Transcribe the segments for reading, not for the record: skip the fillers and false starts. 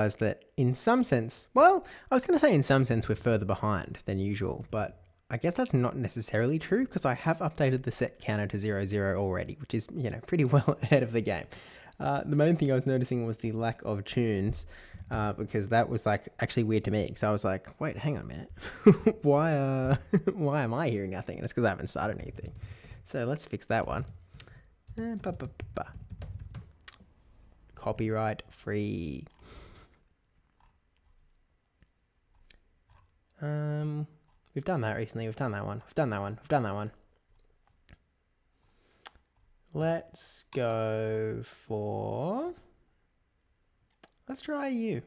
that in some sense, well, I was going to say in some sense we're further behind than usual, but I guess that's not necessarily true because I have updated the set counter to 0-0 already, which is, pretty well ahead of the game. The main thing I was noticing was the lack of tunes, because that was actually weird to me. So I was like, wait, hang on a minute. why am I hearing nothing? And it's because I haven't started anything. So let's fix that one. Copyright free. We've done that recently. We've done that one. Let's go for... Let's try you.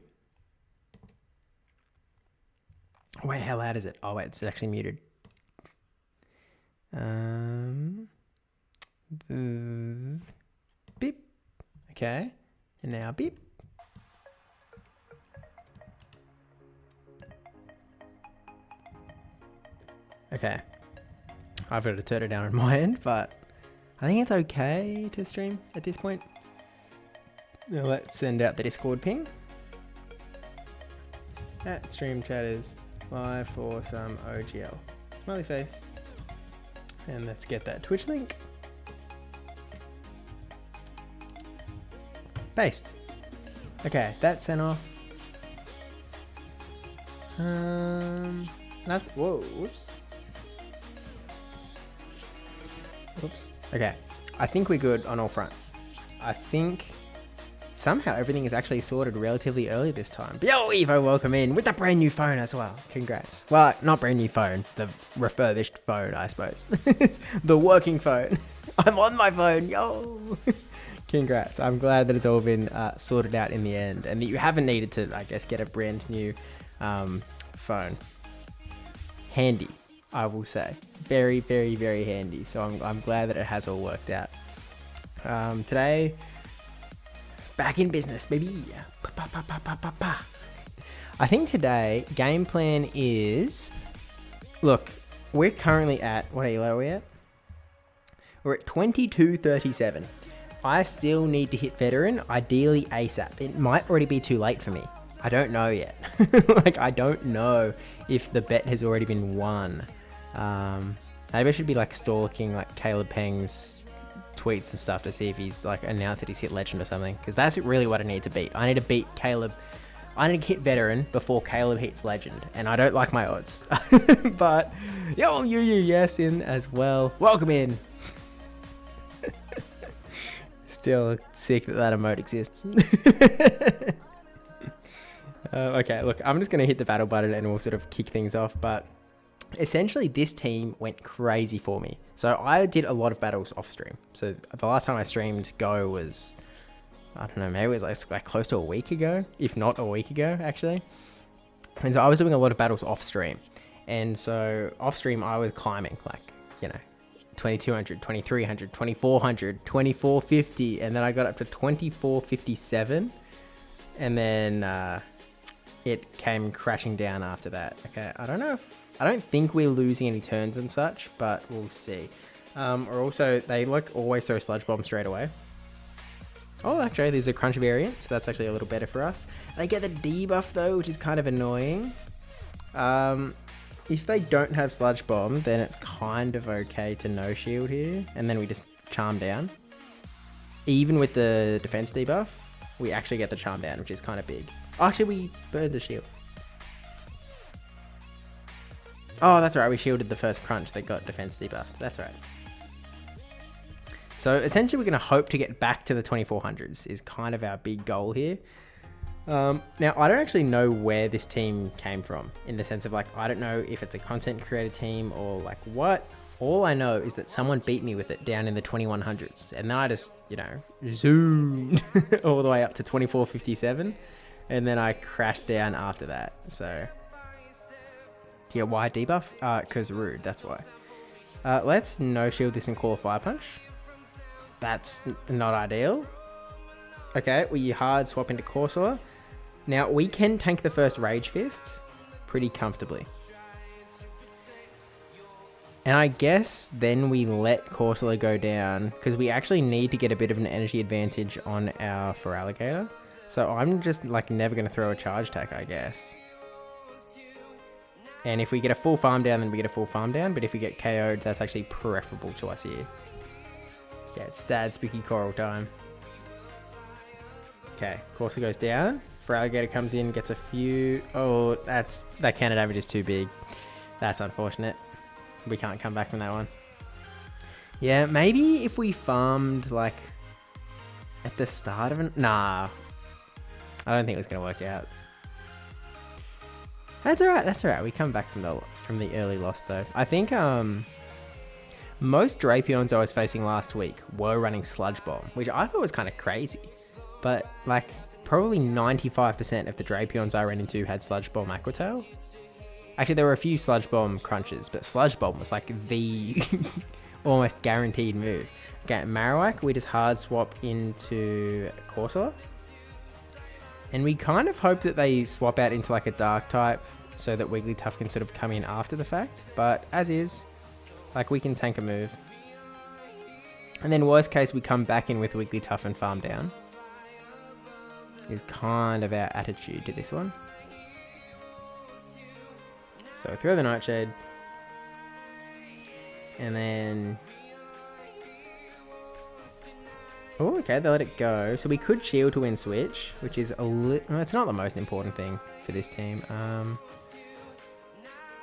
Wait, how loud is it? Oh, wait, it's actually muted. Beep. Okay. And now beep. Okay. I've got to turn it down on my end, but I think it's okay to stream at this point. Now let's send out the Discord ping. At stream chat is live for some OGL. Smiley face. And let's get that Twitch link. Paste. Okay, that's sent off. Whoa, whoops. Oops. Okay, I think we're good on all fronts. I think somehow everything is actually sorted relatively early this time. Yo, Evo, welcome in with a brand new phone as well. Congrats. Well, not brand new phone, the refurbished phone, I suppose. The working phone. I'm on my phone, yo. Congrats. I'm glad that it's all been sorted out in the end and that you haven't needed to, I guess, get a brand new phone. Handy, I will say. Very, very, very handy. So I'm glad that it has all worked out. Today, back in business, baby. I think today, game plan is... Look, we're currently at... What elo are we at? We're at 22:37. I still need to hit veteran, ideally ASAP. It might already be too late for me. I don't know yet. I don't know if the bet has already been won. Maybe I should be stalking Caleb Peng's tweets and stuff to see if he's announced that he's hit legend or something. Because that's really what I need to beat. I need to beat Caleb. I need to hit veteran before Caleb hits legend. And I don't like my odds. But, yo, yes in as well. Welcome in. Still sick that emote exists. Okay, look, I'm just going to hit the battle button and we'll sort of kick things off. But essentially, this team went crazy for me. So I did a lot of battles off stream. So the last time I streamed Go was, I don't know, maybe it was close to a week ago, if not a week ago, actually. And so I was doing a lot of battles off stream. And so off stream, I was climbing 2200, 2300, 2400, 2450, and then I got up to 2457, and then it came crashing down after that. Okay, I don't think we're losing any turns and such, but we'll see. Or also, they always throw sludge bomb straight away. Oh, actually, there's a crunch variant, so that's actually a little better for us. They get the debuff though, which is kind of annoying. If they don't have Sludge Bomb, then it's kind of okay to no shield here. And then we just charm down. Even with the defense debuff, we actually get the charm down, which is kind of big. Oh, actually, we burned the shield. Oh, that's right. We shielded the first crunch that got defense debuffed. That's right. So essentially, we're going to hope to get back to the 2400s is kind of our big goal here. Now, I don't actually know where this team came from in the sense of I don't know if it's a content creator team or what. All I know is that someone beat me with it down in the 2100s. And then I just, zoomed all the way up to 2457. And then I crashed down after that. So, yeah, why debuff? Because rude, that's why. Let's no shield this and call a fire punch. That's not ideal. Okay, we hard swap into Corsola. Now, we can tank the first Rage Fist pretty comfortably. And I guess then we let Corsola go down because we actually need to get a bit of an energy advantage on our Feraligatr. So I'm just like never going to throw a charge attack, I guess. And if we get a full farm down, then we get a full farm down. But if we get KO'd, that's actually preferable to us here. Yeah, it's sad spooky coral time. Okay, Corsola goes down. Feraligatr comes in, gets a few. Oh, that counter damage is too big. That's unfortunate. We can't come back from that one. Yeah, maybe if we farmed like at the start of it. Nah, I don't think it was gonna work out. That's alright. That's alright. We come back from the early loss though. I think most Drapions I was facing last week were running Sludge Bomb, which I thought was kind of crazy. But like probably 95% of the Drapions I ran into had Sludge Bomb Aqua Tail. Actually, there were a few Sludge Bomb crunches, but Sludge Bomb was like the almost guaranteed move. Okay, Marowak, we just hard swap into Corsola. And we kind of hope that they swap out into like a Dark type so that Wigglytuff can sort of come in after the fact. But as is, like we can tank a move. And then worst case, we come back in with Wigglytuff and farm down. Is kind of our attitude to this one. So throw the Nightshade. And then... Oh, okay, they let it go. So we could shield to win switch, which is a little... Well, it's not the most important thing for this team.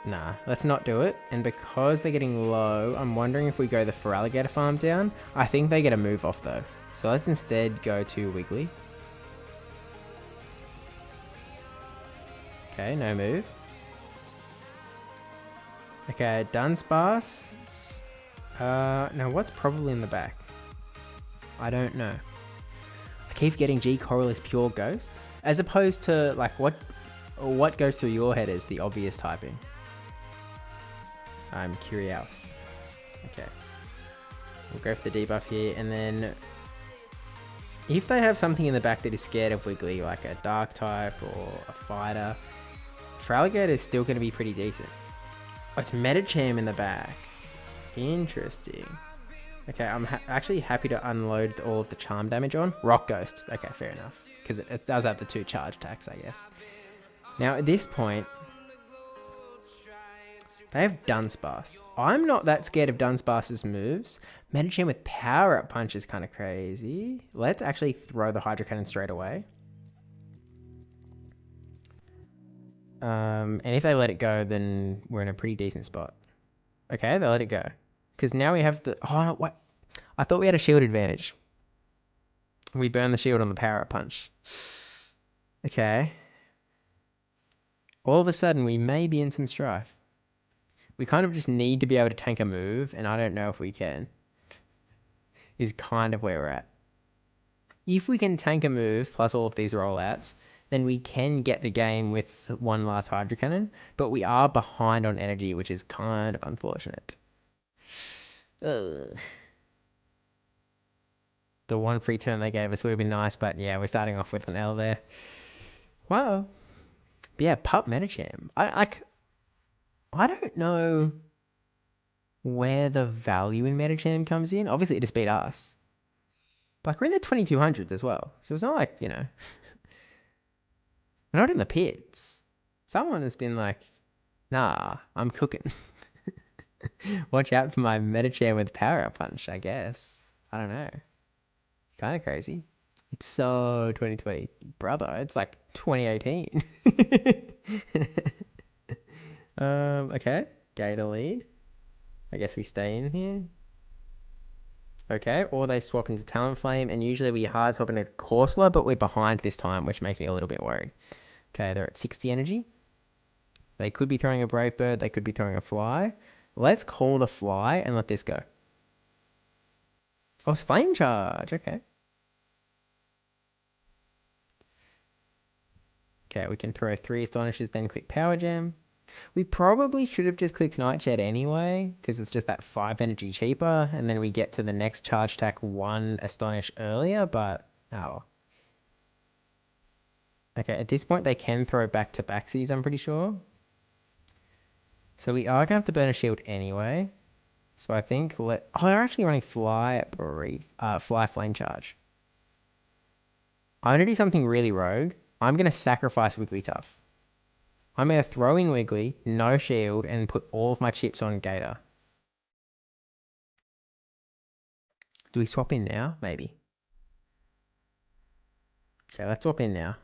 Nah, let's not do it. And because they're getting low, I'm wondering if we go the Feraligatr farm down. I think they get a move off though. So let's instead go to Wiggly. Okay, no move. Okay, Dunsparce. Now what's probably in the back? I don't know. I keep getting G Coral is pure ghost, as opposed to like what goes through your head is the obvious typing. I'm curious. Okay, we'll go for the debuff here, and then if they have something in the back that is scared of Wiggly, like a Dark type or a Fighter, Feraligatr is still going to be pretty decent. Oh, it's Medicham in the back. Interesting. Okay, I'm actually happy to unload all of the charm damage on. Rock Ghost. Okay, fair enough. Because it does have the 2 charge attacks, I guess. Now, at this point, they have Dunsparce. I'm not that scared of Dunsparce's moves. Medicham with Power Up Punch is kind of crazy. Let's actually throw the Hydro Cannon straight away. And if they let it go, then we're in a pretty decent spot. Okay, they let it go. Because now we have the... Oh, no, what? I thought we had a shield advantage. We burned the shield on the Power Up Punch. Okay. All of a sudden, we may be in some strife. We kind of just need to be able to tank a move, and I don't know if we can. Is kind of where we're at. If we can tank a move, plus all of these rollouts, then we can get the game with one last Hydro Cannon, but we are behind on energy, which is kind of unfortunate. Ugh. The one free turn they gave us would have been nice, but yeah, we're starting off with an L there. Wow. But yeah, Pup Medicham. I don't know where the value in Medicham comes in. Obviously, it just beat us. But like, we're in the 2200s as well. So it's not like, you know... We're not in the pits. Someone has been like, nah, I'm cooking. Watch out for my Medicham with Power Up Punch, I guess. I don't know. Kind of crazy. It's so 2020. Brother, it's like 2018. Okay. Gator lead. I guess we stay in here. Okay, or they swap into Talonflame, and usually we hard swap into Corsola, but we're behind this time, which makes me a little bit worried. Okay, they're at 60 energy. They could be throwing a Brave Bird, they could be throwing a Fly. Let's call the Fly and let this go. Oh, it's Flame Charge, okay. Okay, we can throw 3 Astonishes, then click Power Gem. We probably should have just clicked Nightshade anyway, because it's just that 5 energy cheaper, and then we get to the next charge attack 1 Astonish earlier, but oh. Okay, at this point they can throw back to backsies, I'm pretty sure. So we are going to have to burn a shield anyway. So I think oh, they're actually running Fly Flame Charge. I'm going to do something really rogue. I'm going to sacrifice Wigglytuff. I'm going to throw in Wiggly, no shield, and put all of my chips on Gator. Do we swap in now? Maybe. Okay, let's swap in now.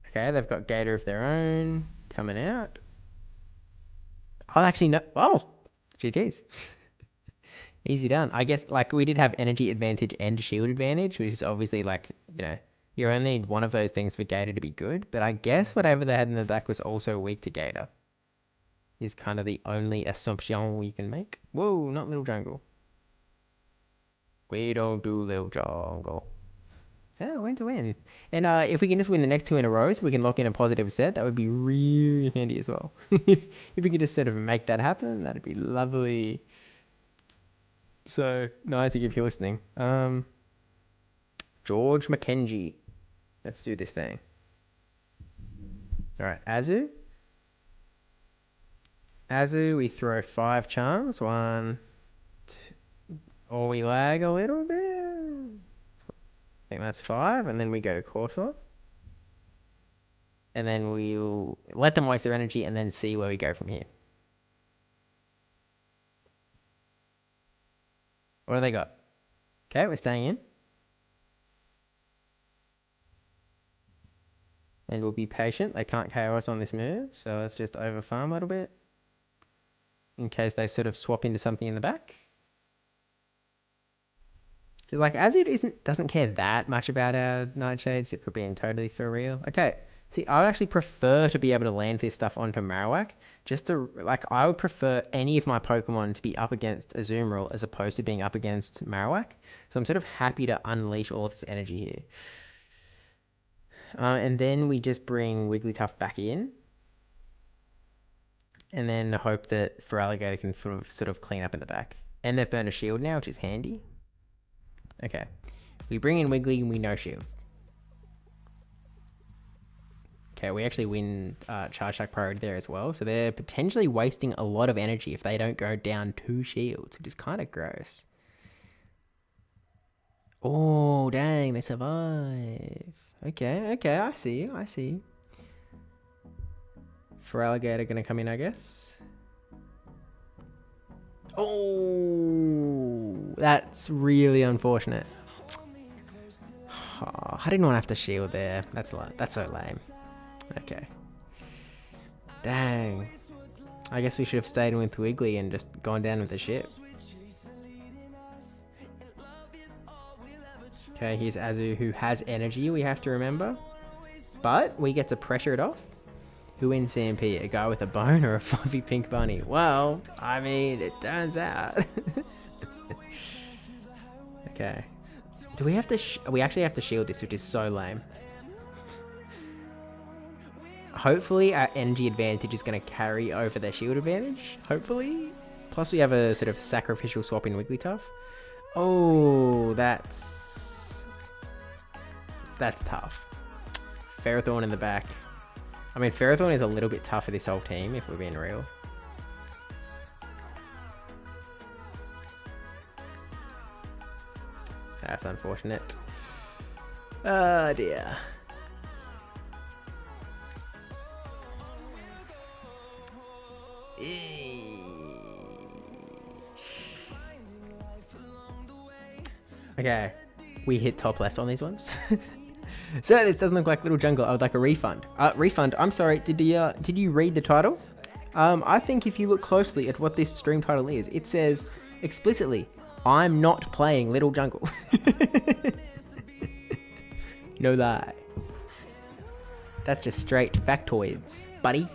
Okay, they've got Gator of their own coming out. Oh, actually, no. Oh, GG's. Easy done. I guess, like, we did have energy advantage and shield advantage, which is obviously, like, you know, you only need one of those things for Gator to be good. But I guess whatever they had in the back was also weak to Gator. Is kind of the only assumption you can make. Whoa, not Little Jungle. We don't do Little Jungle. Yeah, win to win. And if we can just win the next 2 in a row, so we can lock in a positive set, that would be really handy as well. If we could just sort of make that happen, that'd be lovely. So, nice if you're listening. George McKenzie. Let's do this thing. Alright, Azu. Azu, we throw 5 charms. 1, 2, or we lag a little bit. I think that's 5, and then we go Corsola. And then we'll let them waste their energy and then see where we go from here. What do they got? Okay, we're staying in. And we'll be patient. They can't KO us on this move, so let's just over farm a little bit. In case they sort of swap into something in the back. Because, like, Azure doesn't care that much about our Nightshades, if we're being totally for real. Okay, see, I would actually prefer to be able to land this stuff onto Marowak. Just to, like, I would prefer any of my Pokemon to be up against Azumarill as opposed to being up against Marowak. So I'm sort of happy to unleash all of this energy here. And then we just bring Wigglytuff back in. And then hope that Feraligatr can sort of clean up in the back. And they've burned a shield now, which is handy. Okay. We bring in Wiggly and we no shield. Okay, we actually win Charge Attack priority there as well. So they're potentially wasting a lot of energy if they don't go down 2 shields, which is kind of gross. Oh, dang, they survive. Okay, I see you. Feraligatr gonna come in, I guess. Oh, that's really unfortunate. Oh, I didn't want to have to shield there. That's so lame. Okay. Dang. I guess we should have stayed in with Wiggly and just gone down with the ship. Okay, here's Azu, who has energy, we have to remember. But we get to pressure it off. Who wins CMP? A guy with a bone or a fluffy pink bunny? Well, I mean, it turns out. Okay. Do we have to... we actually have to shield this, which is so lame. Hopefully, our energy advantage is going to carry over their shield advantage. Hopefully. Plus, we have a sort of sacrificial swap in Wigglytuff. Oh, that's tough. Ferrothorn in the back. I mean, Ferrothorn is a little bit tough for this whole team, if we're being real. That's unfortunate. Oh, dear. Okay, we hit top left on these ones. So this doesn't look like Little Jungle. I would like a refund. Refund. I'm sorry. Did you read the title? I think if you look closely at what this stream title is, it says explicitly, "I'm not playing Little Jungle." No lie. That's just straight factoids, buddy.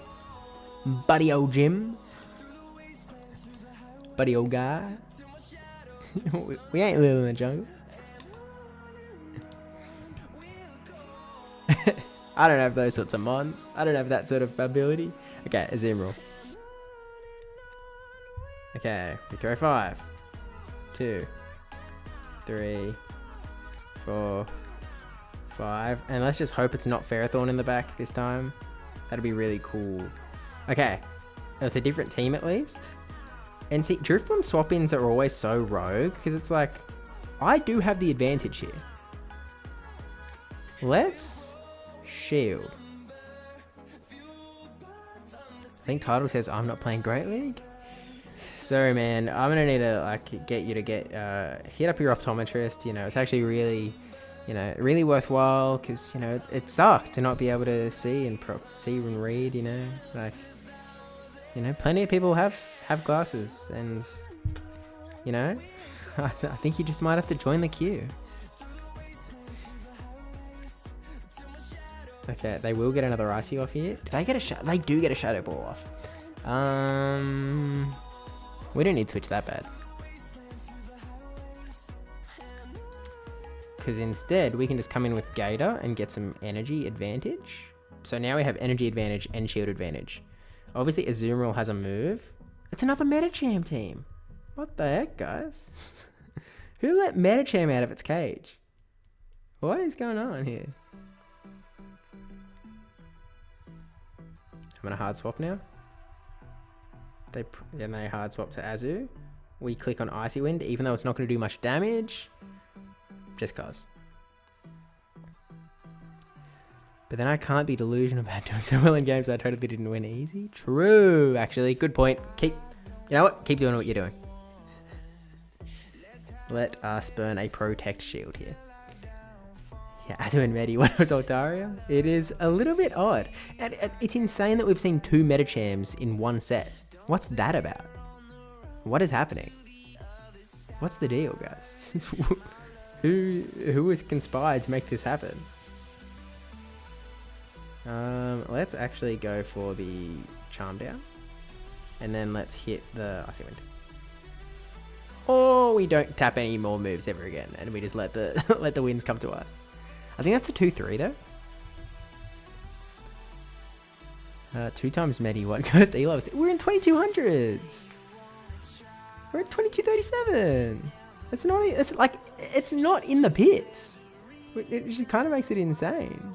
Buddy old Jim. Buddy old guy. We ain't living in the jungle. I don't have those sorts of mons. I don't have that sort of ability. Okay, Azumarill. Okay, we throw 5, 2, 3, 4, 5. And let's just hope it's not Ferrothorn in the back this time. That'd be really cool. Okay, it's a different team at least. And see, Drifloon swap-ins are always so rogue, because it's like, I do have the advantage here. Let's shield. I think title says I'm not playing Great League. Sorry, man. I'm gonna need to like get you to hit up your optometrist. You know, it's actually really, you know, really worthwhile because you know it sucks to not be able to see and read. You know, like, you know, plenty of people have glasses, and you know, I think you just might have to join the queue. Okay, they will get another icy off here. Do they get a They do get a shadow ball off. We don't need to switch that bad. Because instead, we can just come in with Gator and get some energy advantage. So now we have energy advantage and shield advantage. Obviously, Azumarill has a move. It's another Medicham team. What the heck, guys? Who let Medicham out of its cage? What is going on here? I'm going to hard swap now. They hard swap to Azu. We click on Icy Wind, even though it's not going to do much damage. Just cause. But then I can't be delusional about doing so well in games that I totally didn't win easy. True, actually. Good point. You know what? Keep doing what you're doing. Let us burn a Protect Shield here. Yeah, Azu and Medi, when it was Altaria. It is a little bit odd. And it's insane that we've seen 2 Medichams in one set. What's that about? What is happening? What's the deal, guys? Who has conspired to make this happen? Let's actually go for the Charm Down. And then let's hit the Icy Wind. Or we don't tap any more moves ever again, and we just let the let the winds come to us. I think that's a 2-3 though. 2 times Medi, 1 goes to Elo. We're in 2200s. We're at 2237. It's not. It's like it's not in the pits. It just kind of makes it insane.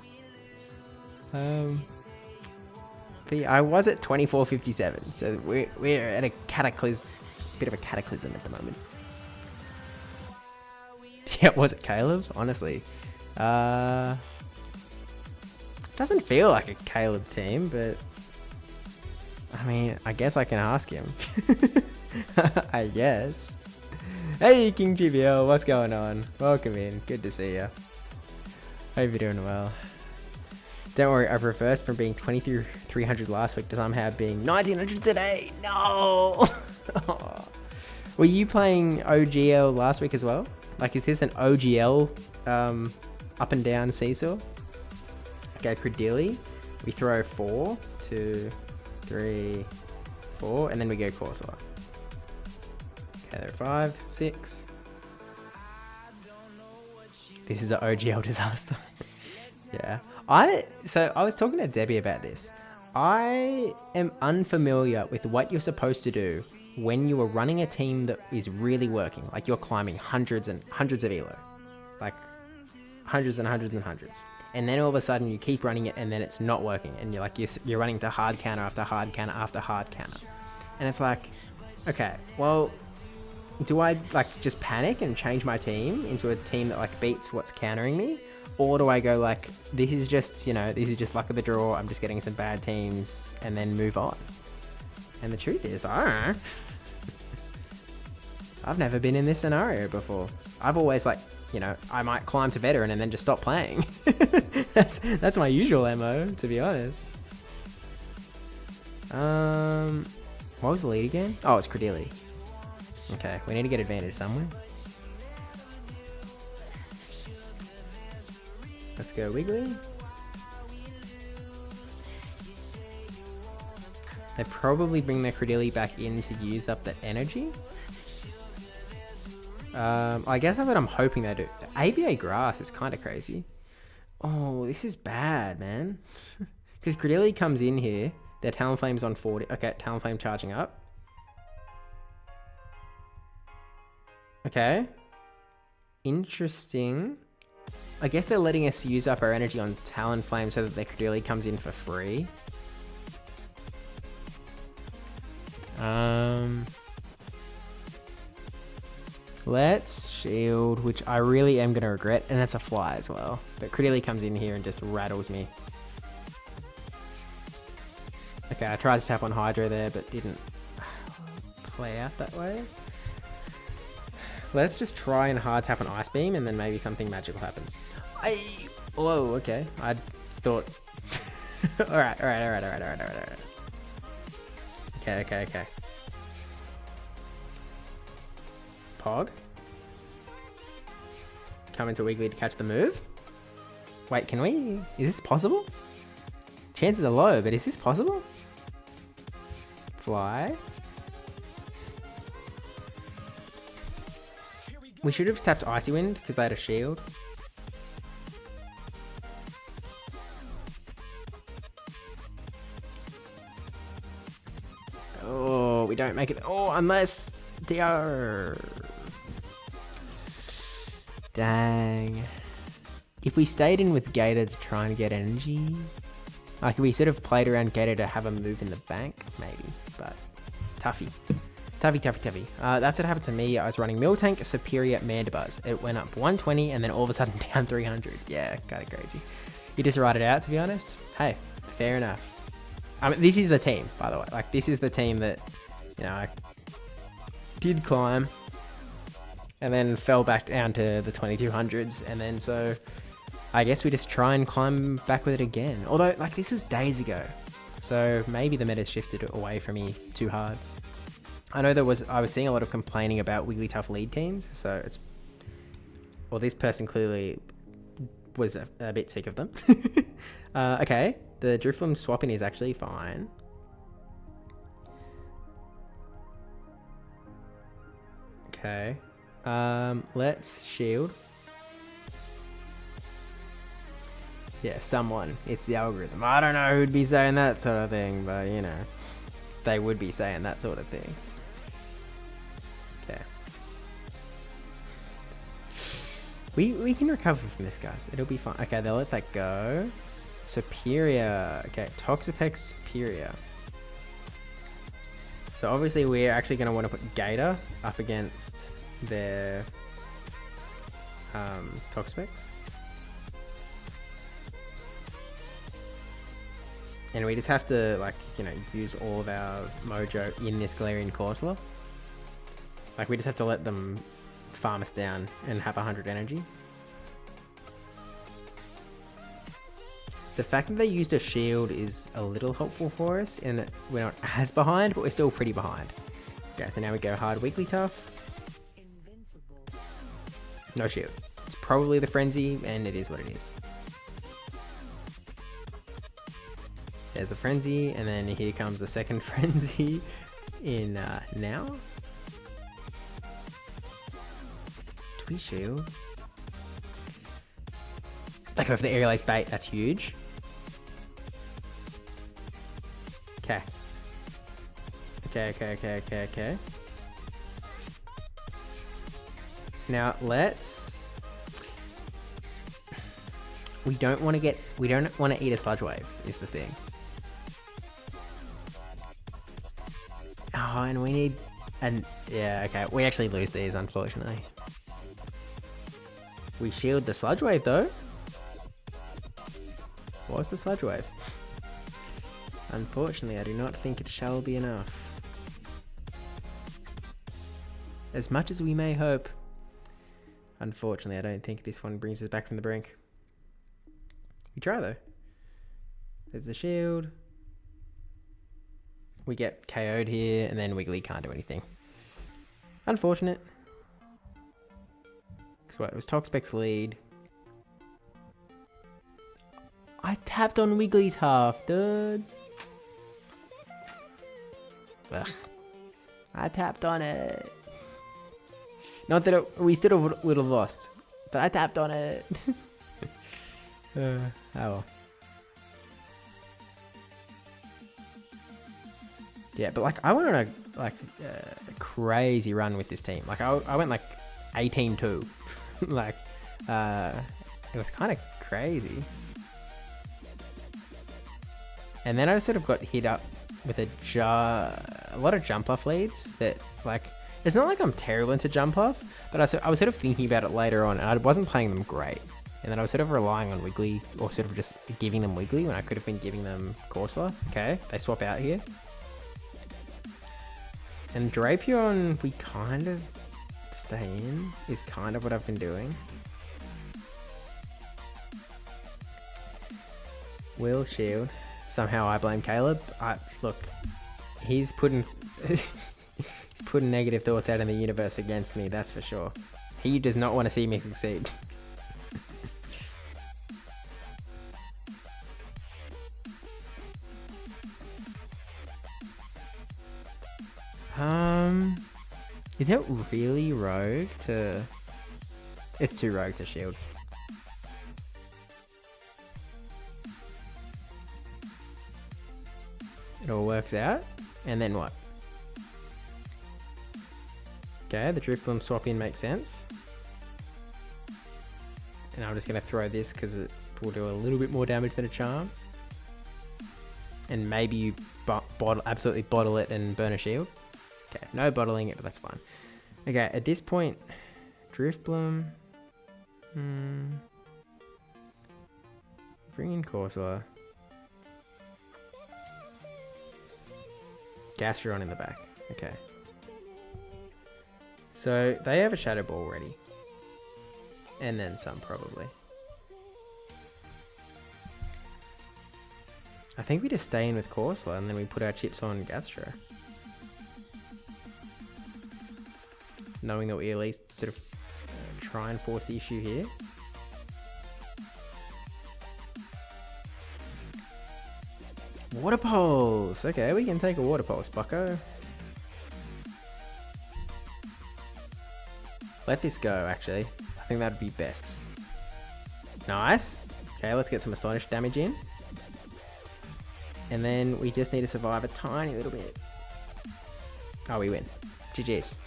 But yeah, I was at 2457, so we're at a bit of a cataclysm at the moment. Yeah, was it Caleb? Honestly, doesn't feel like a Caleb team, but I mean, I guess I can ask him. I guess. Hey, King GBL, what's going on? Welcome in. Good to see you. Hope you're doing well. Don't worry, I've reversed from being 2300 last week to somehow being 1900 today. No! Were you playing OGL last week as well? Like, is this an OGL up and down seesaw? Okay, Credilli. We throw 4, 2, 3, 4, and then we go Corsola. Okay, there are 5, 6. This is an OGL disaster. Yeah. I was talking to Debbie about this. I am unfamiliar with what you're supposed to do when you are running a team that is really working. Like you're climbing hundreds and hundreds of elo. Like hundreds and hundreds and hundreds. And then all of a sudden you keep running it and then it's not working. And you're like, you're running to hard counter after hard counter after hard counter. And it's like, okay, well, do I like just panic and change my team into a team that like beats what's countering me? Or do I go like, this is just luck of the draw, I'm just getting some bad teams, and then move on? And the truth is, I don't know. I've never been in this scenario before. I've always like, you know, I might climb to veteran and then just stop playing. That's my usual MO, to be honest. What was the lead again? Oh, it's Credilli. Okay, we need to get advantage somewhere. Let's go Wiggly. They probably bring their Credilli back in to use up the energy. I guess that's what I'm hoping they do. ABA Grass is kind of crazy. Oh, this is bad, man. Because Credilli comes in here. Their Talonflame's on 40. Okay, Talonflame charging up. Okay. Interesting. I guess they're letting us use up our energy on Talonflame so that their Credilli comes in for free. Let's shield, which I really am going to regret. And that's a fly as well. But Critterly comes in here and just rattles me. Okay, I tried to tap on Hydro there, but didn't play out that way. Let's just try and hard tap on Ice Beam, and then maybe something magical happens. Whoa, okay. I thought... Alright. Okay. Pog. Come into Wiggly to catch the move. Wait, can we? Is this possible? Chances are low, but is this possible? Fly. We should have tapped Icy Wind because they had a shield. Oh, we don't make it. Oh, unless DR. Dang. If we stayed in with Gator to try and get energy, like we sort of played around Gator to have a move in the bank, maybe. But toughy. That's what happened to me. I was running Miltank, Superior, Mandibuzz. It went up 120 and then all of a sudden down 300. Yeah, kind of crazy. You just write it out, to be honest. Hey, fair enough. I mean, this is the team, by the way. Like, this is the team that, you know, I did climb and then fell back down to the 2200s. And then so I guess we just try and climb back with it again. Although, like, this was days ago. So maybe the meta shifted away from me too hard. I know I was seeing a lot of complaining about Wigglytuff lead teams, so it's... Well, this person clearly was a bit sick of them. Okay, the Drifloon swapping is actually fine. Okay, let's shield. Yeah, someone. It's the algorithm. I don't know who'd be saying that sort of thing, but you know, they would be saying that sort of thing. Okay. We can recover from this, guys. It'll be fine. Okay, they'll let that go. Superior. Okay, Toxapex Superior. So obviously we're actually going to want to put Gator up against their Toxapex. And we just have to, like, you know, use all of our mojo in this Galarian Corsola. Like, we just have to let them farm us down and have 100 energy. The fact that they used a shield is a little helpful for us, in that we're not as behind, but we're still pretty behind. Okay, so now we go hard Wigglytuff. No shield. It's probably the Frenzy, and it is what it is. There's a Frenzy, and then here comes the second Frenzy in now. Do we shield? Like, go for the aerial ace bait, that's huge. Okay. Okay. Now let's... We don't want to eat a Sludge Wave, is the thing. Oh, and we need... yeah, okay. We actually lose these, unfortunately. We shield the Sludge Wave, though. What's the Sludge Wave? Unfortunately, I do not think it shall be enough. As much as we may hope. Unfortunately, I don't think this one brings us back from the brink. We try, though. There's the shield. We get KO'd here, and then Wiggly can't do anything. Unfortunate. Because what, it was Toxapex lead. I tapped on Wigglytuff, dude. Ugh. I tapped on it. Not that we still would have lost, but I tapped on it. Oh well. Yeah, but like I went on a crazy run with this team. Like I went like 18-2. Like it was kind of crazy. And then I sort of got hit up with a lot of jump off leads that, like, It's not like I'm terrible into jump off, but I was sort of thinking about it later on, and I wasn't playing them great. And then I was sort of relying on Wiggly, or sort of just giving them Wiggly when I could have been giving them Corsola. Okay, they swap out here. And Drapion, we kind of stay in, is kind of what I've been doing. Will shield. Somehow I blame Caleb. Look, he's putting he's putting negative thoughts out in the universe against me, that's for sure. He does not want to see me succeed. Is it really rogue to... It's too rogue to shield. It all works out. And then what? Okay, the Drifloon swap in makes sense. And I'm just going to throw this because it will do a little bit more damage than a charm. And maybe you absolutely bottle it and burn a shield. Okay, no bottling it, but that's fine. Okay, at this point, Drifloon. Bring in Corsola. Gastrodon in the back. Okay. So they have a Shadow Ball ready. And then some, probably. I think we just stay in with Corsola and then we put our chips on Gastro. Knowing that we at least sort of try and force the issue here. Water Pulse! Okay, we can take a Water Pulse, bucko. Let this go, actually. I think that'd be best. Nice! Okay, let's get some Astonish damage in. And then we just need to survive a tiny little bit. Oh, we win. GG's.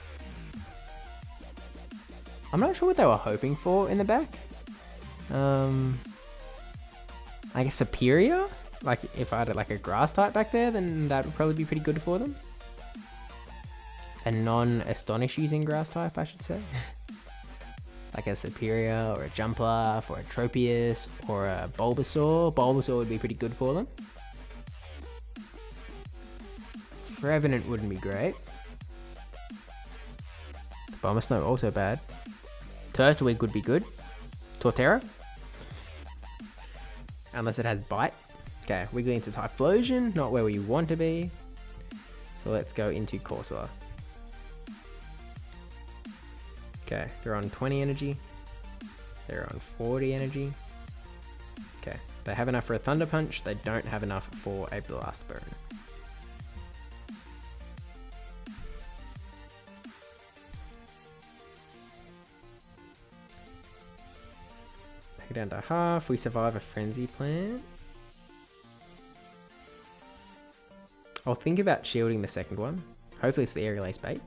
I'm not sure what they were hoping for in the back. I guess Superior? Like, if I had like a Grass type back there, then that would probably be pretty good for them. A non-Astonish using Grass type, I should say. Like a Superior, or a Jumpluff, or a Tropius, or a Bulbasaur. Bulbasaur would be pretty good for them. Revenant wouldn't be great. Bombasnow also bad. Turtwig would be good. Torterra. Unless it has Bite. Okay, Wiggly into Typhlosion. Not where we want to be. So let's go into Corsola. Okay, they're on 20 energy. They're on 40 energy. Okay, they have enough for a Thunder Punch. They don't have enough for a Blast Burn. Back down to half. We survive a Frenzy Plant. I'll think about shielding the second one. Hopefully it's the Aerial Ace Bait.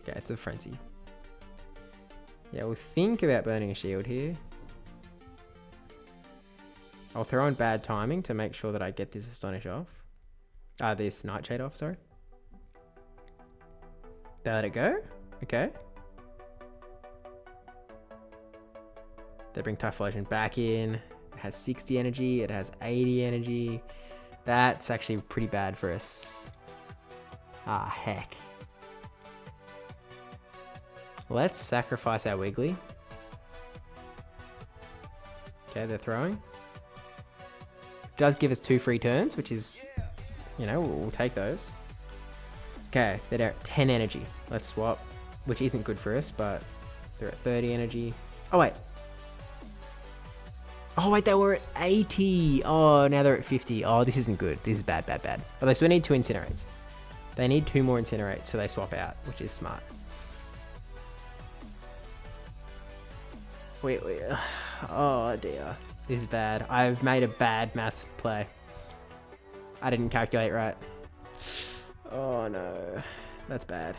Okay, it's a Frenzy. Yeah, we'll think about burning a shield here. I'll throw in Bad Timing to make sure that I get this Astonish off. This Nightshade off, sorry. They let it go? Okay. They bring Typhlosion back in. It has 60 energy. It has 80 energy. That's actually pretty bad for us. Ah, heck. Let's sacrifice our Wiggly. Okay, they're throwing. Does give us 2 free turns, which is, you know, we'll take those. Okay, they're at 10 energy. Let's swap, which isn't good for us, but they're at 30 energy. Oh, wait. Oh, wait, they were at 80. Oh, now they're at 50. Oh, this isn't good. This is bad, bad, bad. Oh, they still need 2 Incinerates. They need 2 more Incinerates, so they swap out, which is smart. Wait. Oh, dear. This is bad. I've made a bad maths play. I didn't calculate right. Oh, no. That's bad.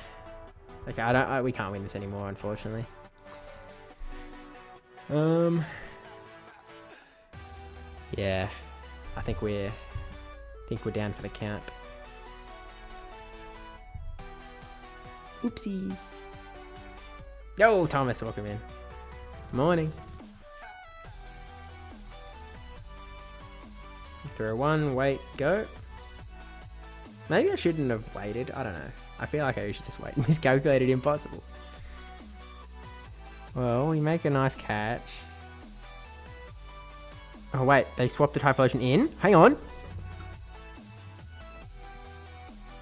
Okay, we can't win this anymore, unfortunately. Yeah, I think we're down for the count. Oopsies. Yo, Thomas, welcome in. Morning. Throw one, wait, go. Maybe I shouldn't have waited. I don't know. I feel like I should just wait. Miscalculated, impossible. Well, we make a nice catch. Oh, wait. They swapped the Typhlosion in. Hang on.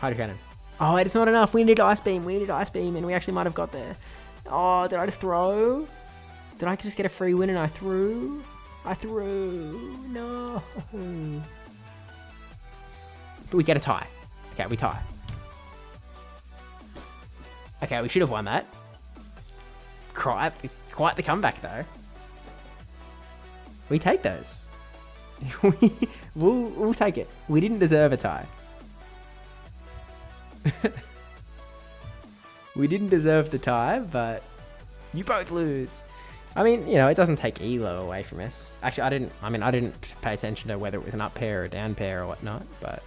Hydro Cannon. Oh, it's not enough. We needed Ice Beam. We needed Ice Beam, and we actually might have got there. Oh, did I just throw? Did I just get a free win and I threw? I threw. No. We get a tie. Okay, we tie. Okay, we should have won that. Quite the comeback, though. We take those. We'll take it. We didn't deserve a tie. We didn't deserve the tie, but you both lose. I mean, you know, it doesn't take Elo away from us. Actually, I didn't pay attention to whether it was an up pair or a down pair or whatnot, but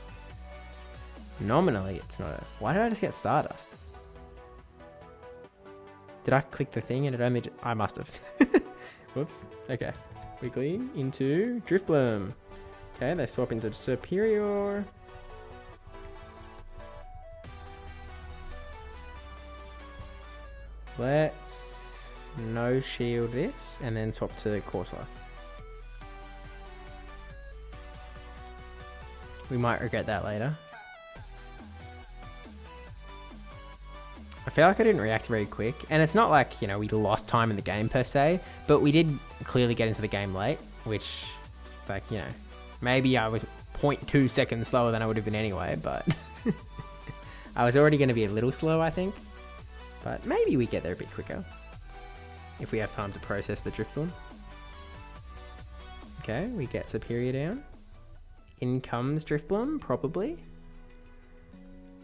nominally it's not a... Why did I just get Stardust? Did I click the thing and it only... I must have. Whoops. Okay. Quickly into Drifbloom. Okay, they swap into Superior. Let's no shield this and then swap to Corsola. We might regret that later. I feel like I didn't react very quick, and it's not like, you know, we lost time in the game per se, but we did clearly get into the game late, which, like, you know, maybe I was 0.2 seconds slower than I would have been anyway, but I was already going to be a little slow, I think. But maybe we get there a bit quicker if we have time to process the Drifbloom. Okay, we get Superior down. In comes Drifbloom, probably.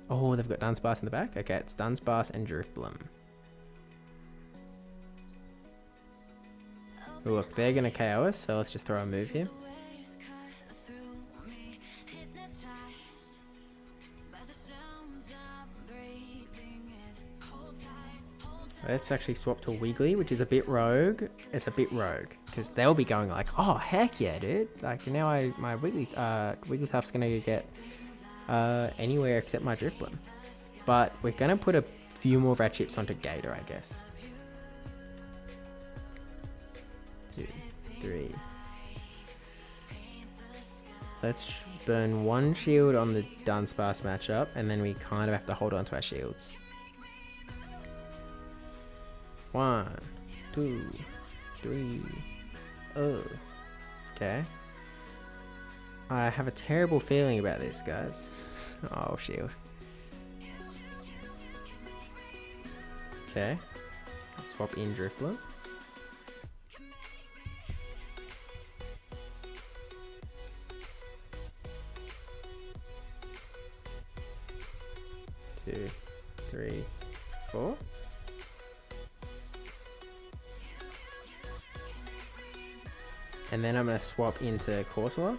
Oh, they've got Dunsparce in the back. Okay, it's Dunsparce and Drifbloom. Oh, look, they're going to KO us, so let's just throw a move here. Let's actually swap to Wiggly, which is a bit rogue. It's a bit rogue, because they'll be going like, oh, heck yeah, dude. Like, now my Wigglytuff's going to get anywhere except my Drifbloom. But we're going to put a few more of our chips onto Gator, I guess. 2, 3. Let's burn one shield on the Dunsparce matchup, and then we kind of have to hold on to our shields. 1, 2, 3. Oh. Okay. I have a terrible feeling about this, guys. Oh, shield. Okay. Swap in Drifbloom. Two, 3, 4. And then I'm going to swap into Corsola.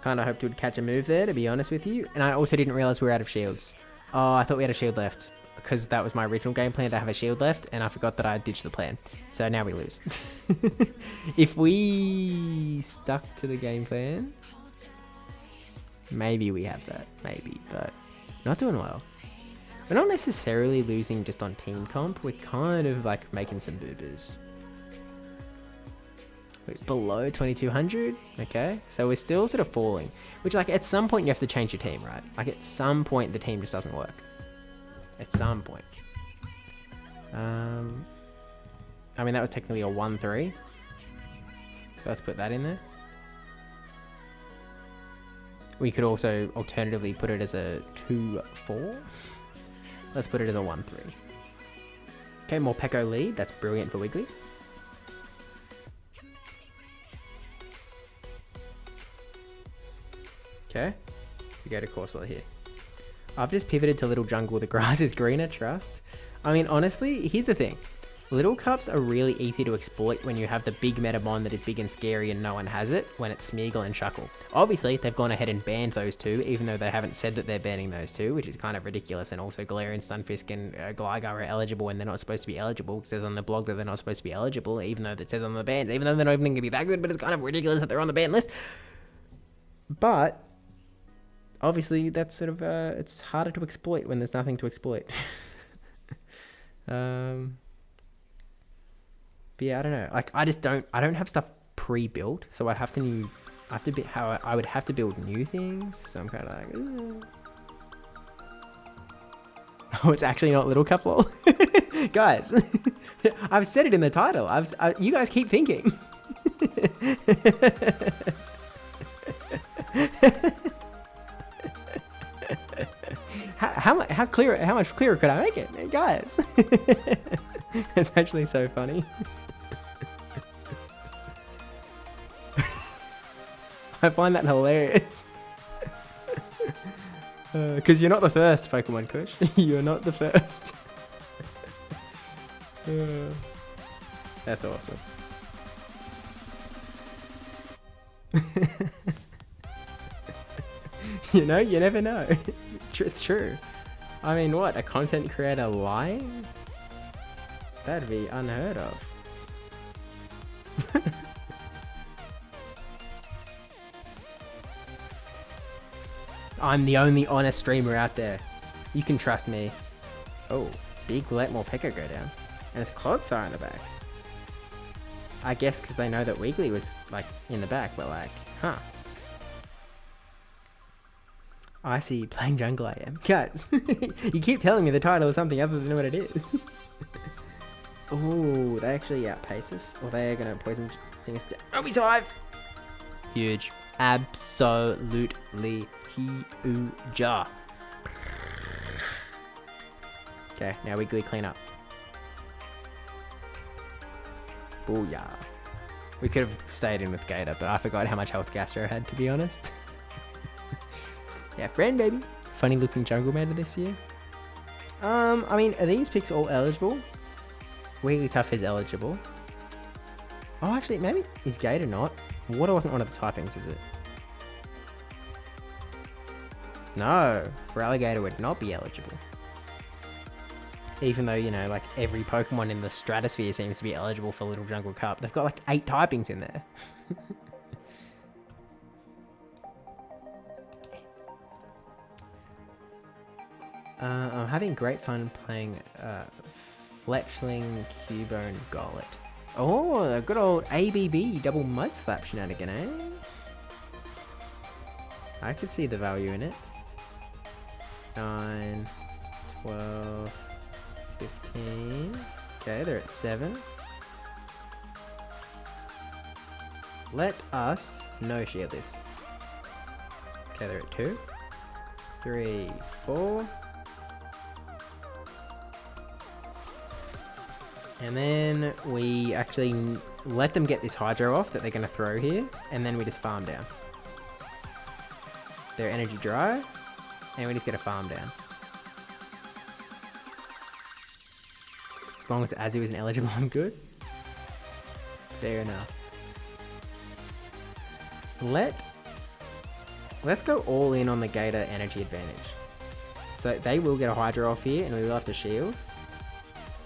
Kind of hoped we'd catch a move there, to be honest with you. And I also didn't realize we were out of shields. Oh, I thought we had a shield left, because that was my original game plan to have a shield left, and I forgot that I ditched the plan. So now we lose. If we stuck to the game plan, maybe we have that. Maybe, but not doing well. We're not necessarily losing just on team comp. We're kind of like making some boo-boos. We're below 2200. Okay, so we're still sort of falling. Which, like, at some point you have to change your team, right? Like, at some point the team just doesn't work. At some point. I mean, that was technically a 1-3. So let's put that in there. We could also alternatively put it as a 2-4. Let's put it as a 1-3. Okay, more Peko lead. That's brilliant for Wiggly. Okay, we go to Corsola here. I've just pivoted to Little Jungle. The grass is greener, trust. I mean, honestly, here's the thing. Little Cups are really easy to exploit when you have the big Metamon that is big and scary and no one has it, when it's Smeagol and Shuckle. Obviously, they've gone ahead and banned those two, even though they haven't said that they're banning those two, which is kind of ridiculous. And also, Galarian, Stunfisk, and Gligar are eligible when they're not supposed to be eligible. It says on the blog that they're not supposed to be eligible, even though it says on the bans, even though they're not even going to be that good, but it's kind of ridiculous that they're on the ban list. But obviously, that's sort of, it's harder to exploit when there's nothing to exploit. But yeah, I don't know. Like, I don't have stuff pre-built, so I would have to build new things. So I'm kind of like, ooh. Oh, it's actually not Little Cup, lol. Guys, I've said it in the title. You guys keep thinking. How much clearer could I make it, hey, guys? It's actually so funny. I find that hilarious. Because you're not the first, Pokemon Kush. You're not the first. That's awesome. You know, you never know. It's true. I mean, what? A content creator lying? That'd be unheard of. I'm the only honest streamer out there. You can trust me. Oh, big let Morpeko go down. And it's Clodsire in the back. I guess because they know that Wiggly was, like, in the back, but like, huh. I see you playing jungle I am. Guys, you keep telling me the title is something other than what it is. Oh, they actually outpace us. Or they're going to poison sting us down. Oh, we survive! Huge. Absolutely huge. Okay, now Wiggly clean up. Booyah. We could have stayed in with Gator, but I forgot how much health Gastro had, to be honest. Yeah, friend, baby. Funny looking jungle meta this year. I mean, are these picks all eligible? Wigglytuff is eligible. Oh, actually, maybe is Gator not? Water wasn't one of the typings, is it? No, Feraligatr would not be eligible. Even though, you know, like every Pokemon in the stratosphere seems to be eligible for Little Jungle Cup. They've got like 8 typings in there. I'm having great fun playing Fletchling, Cubone, Gollet. Oh, a good old ABB double mud slap shenanigan, eh? I could see the value in it. 9, 12, 15. Okay, they're at 7. Let us no-share this. Okay, they're at 2, 3, 4. And then we actually let them get this Hydro off that they're going to throw here, and then we just farm down. Their energy dry, and we just get a farm down. As long as Azu isn't eligible, I'm good. Fair enough. Let's go all in on the Gator energy advantage. So they will get a Hydro off here, and we will have to shield.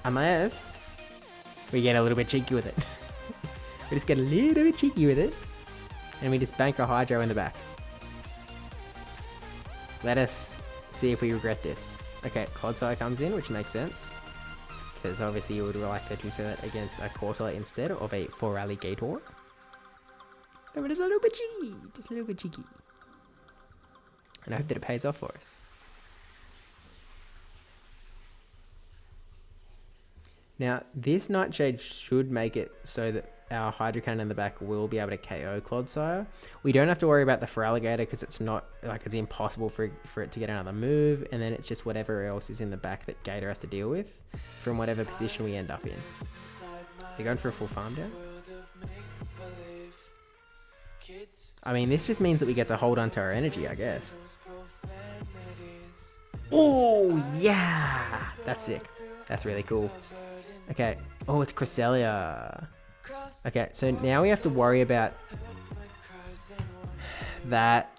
Unless we get a little bit cheeky with it. We just get a little bit cheeky with it, and we just bank a Hydro in the back. Let us see if we regret this. Okay, Clodsire comes in, which makes sense. Because obviously you would like to do that against a Corsola instead of a Feraligatr. But we're just a little bit cheeky. Just a little bit cheeky. And I hope that it pays off for us. Now, this Nightshade should make it so that our Hydro Cannon in the back will be able to KO Clodsire. We don't have to worry about the Feraligatr because it's not, like, it's impossible for it to get another move, and then it's just whatever else is in the back that Gator has to deal with from whatever position we end up in. You're going for a full farm down? I mean, this just means that we get to hold on to our energy, I guess. Oh, yeah! That's sick. That's really cool. Okay, Oh, it's Corsola. Okay, so now we have to worry about that.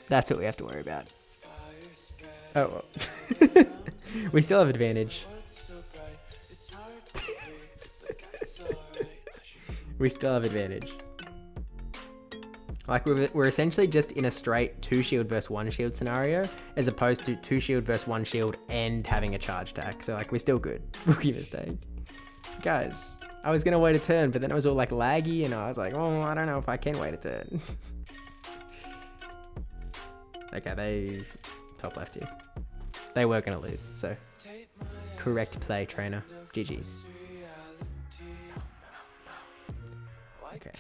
That's what we have to worry about. Oh, well. We still have advantage. We still have advantage. Like, we're essentially just in a straight 2 shield versus 1 shield scenario, as opposed to 2 shield versus 1 shield and having a charge attack. So, like, we're still good. Rookie mistake. Guys, I was going to wait a turn, but then it was all, like, laggy, and I was like, oh, I don't know if I can wait a turn. Okay, they top left here. They were going to lose, so. Correct play, trainer. GG's. Okay.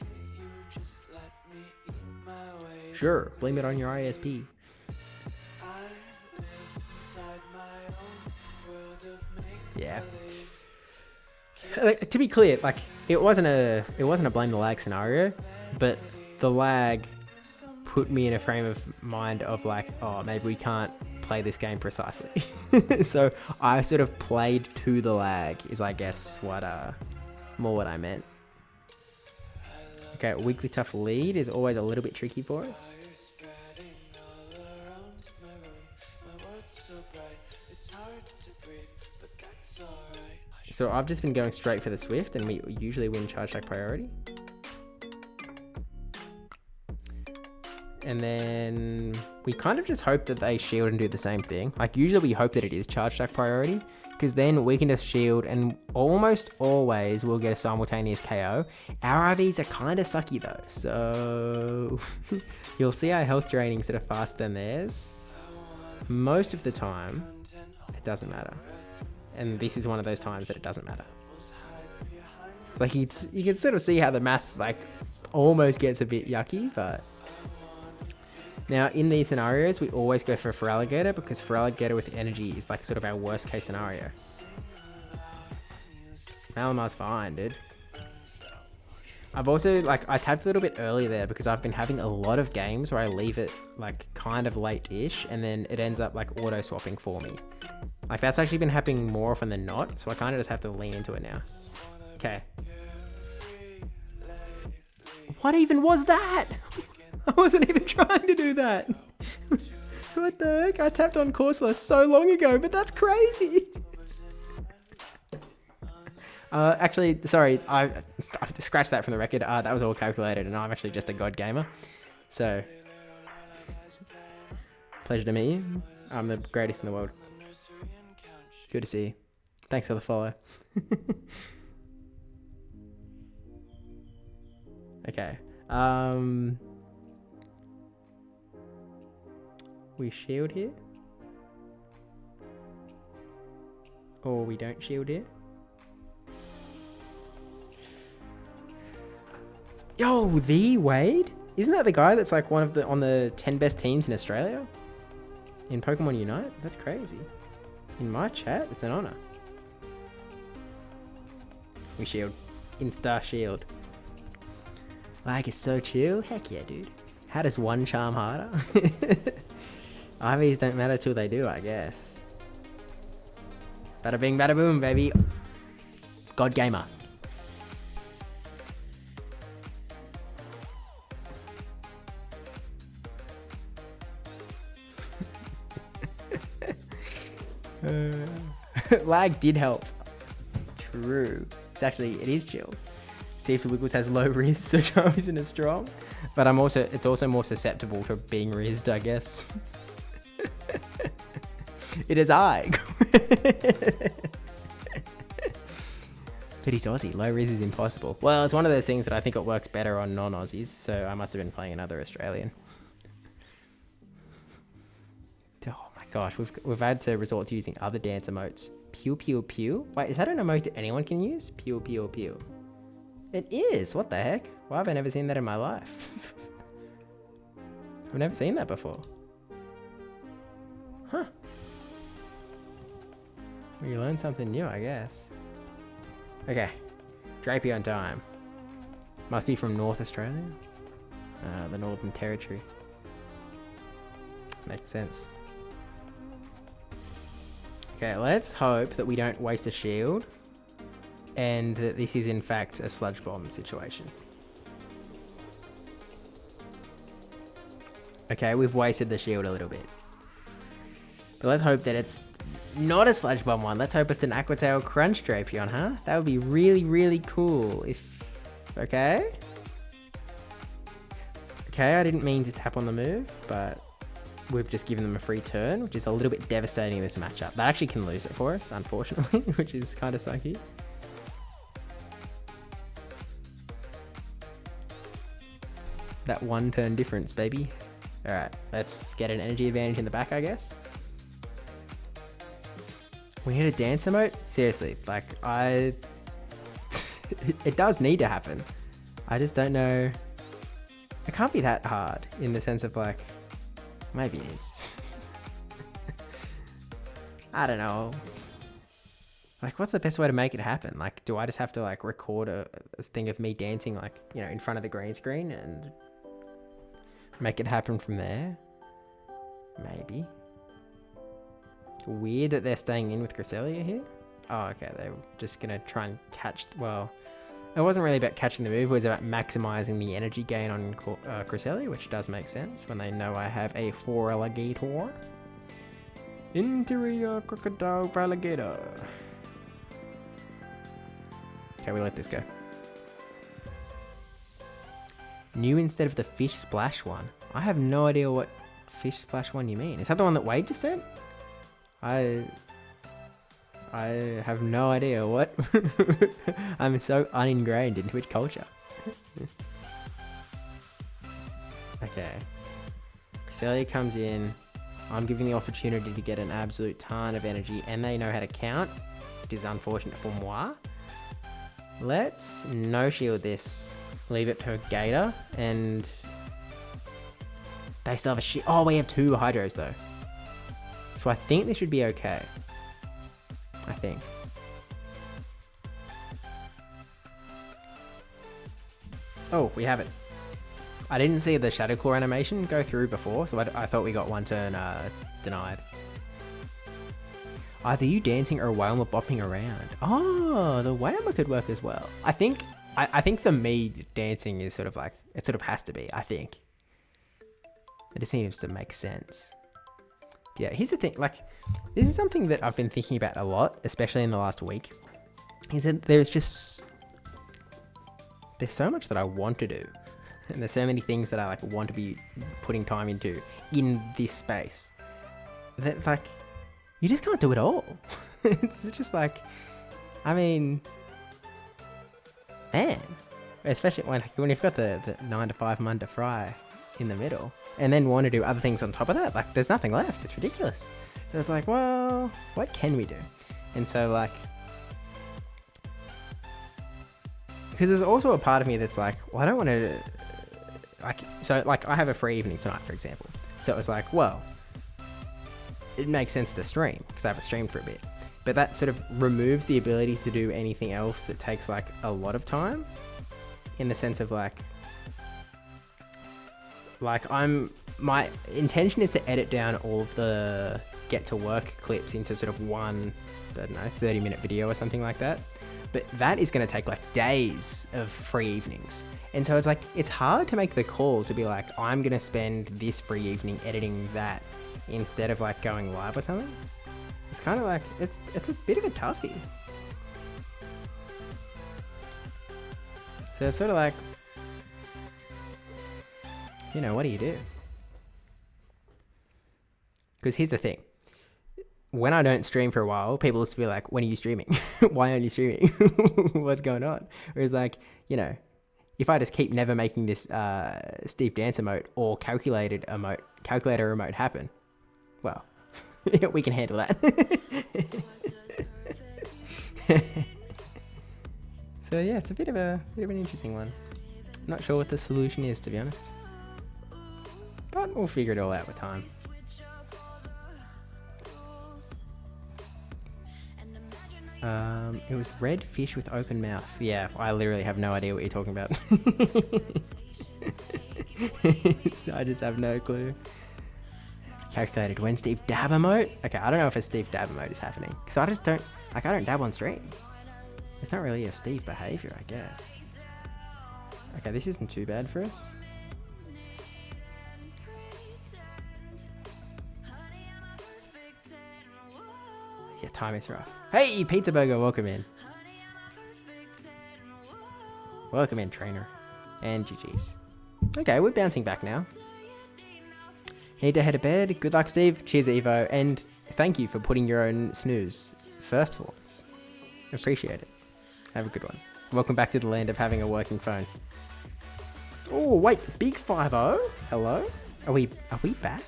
Sure, blame it on your ISP. Yeah. Like, to be clear, like, it wasn't a blame the lag scenario, but the lag put me in a frame of mind of like, oh, maybe we can't play this game precisely. So I sort of played to the lag is, I guess, what I meant. Okay, weekly tough lead is always a little bit tricky for us. So I've just been going straight for the Swift, and we usually win charge attack priority. And then we kind of just hope that they shield and do the same thing. Like, usually we hope that it is charge attack priority, because then we can just shield, and almost always we'll get a simultaneous KO. Our RVs are kind of sucky though, so you'll see our health drainings that are faster than theirs. Most of the time, it doesn't matter. And this is one of those times that it doesn't matter. It's like you can sort of see how the math like almost gets a bit yucky, but now in these scenarios we always go for Feraligatr, because Feraligatr with energy is like sort of our worst case scenario. Malamar's fine, dude. I've also, like, I tapped a little bit early there because I've been having a lot of games where I leave it like kind of late-ish and then it ends up like auto swapping for me. Like, that's actually been happening more often than not, so I kind of just have to lean into it now. Okay. What even was that? I wasn't even trying to do that. What the heck? I tapped on Corsola so long ago, but that's crazy. Actually, sorry, I scratched that from the record. That was all calculated, and I'm actually just a god gamer. So, pleasure to meet you. I'm the greatest in the world. Good to see you. Thanks for the follow. Okay. We shield here? Or we don't shield here? Yo, the Wade? Isn't that the guy that's like one of the on the 10 best teams in Australia? In Pokemon Unite? That's crazy. In my chat, it's an honor. We shield. Insta shield. Like, it's so chill. Heck yeah, dude. How does one charm harder? IVs don't matter till they do, I guess. Bada bing, bada boom, baby. God gamer. Lag did help. True. It is chill. Steve Wiggles has low riz, so charm isn't as strong. But it's also more susceptible to being rizzed, I guess. It is I. But he's Aussie. Low riz is impossible. Well, it's one of those things that I think it works better on non-Aussies, so I must have been playing another Australian. Oh my gosh, we've had to resort to using other dance emotes. Pew pew pew? Wait, is that an emote that anyone can use? Pew pew pew. It is. What the heck? Why have I never seen that in my life? I've never seen that before. Huh. Well, you learn something new, I guess. Okay. Drapion time. Must be from North Australia. The Northern Territory. Makes sense. Okay, let's hope that we don't waste a shield and that this is in fact a sludge bomb situation. Okay, we've wasted the shield a little bit. But let's hope that it's not a sludge bomb one. Let's hope it's an Aquatail Crunch Drapion, huh? That would be really, really cool if... Okay. Okay, I didn't mean to tap on the move, but we've just given them a free turn, which is a little bit devastating in this matchup. They actually can lose it for us, unfortunately, which is kind of sucky. That one turn difference, baby. All right, let's get an energy advantage in the back, I guess. We need a dance emote? Seriously, like it does need to happen. I just don't know. It can't be that hard in the sense of like, maybe it is. I don't know. Like, what's the best way to make it happen? Like, do I just have to like record a thing of me dancing like, you know, in front of the green screen and make it happen from there? Maybe. Weird that they're staying in with Corsola here. Oh, okay. They're just going to try and catch... Well, it wasn't really about catching the move. It was about maximizing the energy gain on Corsola, which does make sense when they know I have a 4 alligator. Interior crocodile alligator. Okay, we let this go. New instead of the fish splash one. I have no idea what fish splash one you mean. Is that the one that Wade just said? I have no idea what. I'm so uningrained in Twitch culture. Okay. Corsola comes in. I'm giving the opportunity to get an absolute ton of energy, and they know how to count. It is unfortunate for moi. Let's no shield this. Leave it to a Gator, and they still have a shit. Oh, we have 2 Hydros though. So I think this should be okay. I think. Oh, we have it. I didn't see the Shadow Claw animation go through before, so I thought we got one turn denied. Either you dancing or Wailmer bopping around. Oh, the Wailmer could work as well. I think the me dancing is sort of like, it sort of has to be, I think. It just seems to make sense. Yeah, here's the thing, like, this is something that I've been thinking about a lot, especially in the last week, is that there's so much that I want to do. And there's so many things that I like want to be putting time into in this space that like, you just can't do it all. It's just like, I mean, man, especially when you've got the 9 to 5 Monday to Fry in the middle, and then want to do other things on top of that, like there's nothing left. It's ridiculous. So it's like, well, what can we do? And so like, because there's also a part of me that's like, well, I don't want to, like, so like I have a free evening tonight, for example. So it was like, well, it makes sense to stream because I haven't streamed for a bit, but that sort of removes the ability to do anything else that takes like a lot of time, in the sense of like my intention is to edit down all of the get to work clips into sort of one, I don't know, 30-minute video or something like that. But that is going to take like days of free evenings. And so it's like, it's hard to make the call to be like, I'm going to spend this free evening editing that instead of like going live or something. It's kind of like, it's a bit of a toughie. So it's sort of like, you know, what do you do? Because here's the thing. When I don't stream for a while, people used to be like, when are you streaming? Why aren't you streaming? What's going on? Whereas like, you know, if I just keep never making this Steve Dance emote or calculator emote happen, well, we can handle that. So yeah, it's a bit of an interesting one. Not sure what the solution is, to be honest. But we'll figure it all out with time. It was red fish with open mouth. Yeah, I literally have no idea what you're talking about. I just have no clue. Calculated when Steve dab emote? Okay, I don't know if a Steve dab emote is happening. Because I just don't, like, I don't dab on stream. It's not really a Steve behavior, I guess. Okay, this isn't too bad for us. Yeah, time is rough. Hey, Pizza Burger, welcome in. Welcome in, trainer. And GG's. Okay, we're bouncing back now. Need to head to bed. Good luck, Steve. Cheers, Evo. And thank you for putting your own snooze first for us. Appreciate it. Have a good one. Welcome back to the land of having a working phone. Oh, wait. Big 5-0? Hello? Are we back?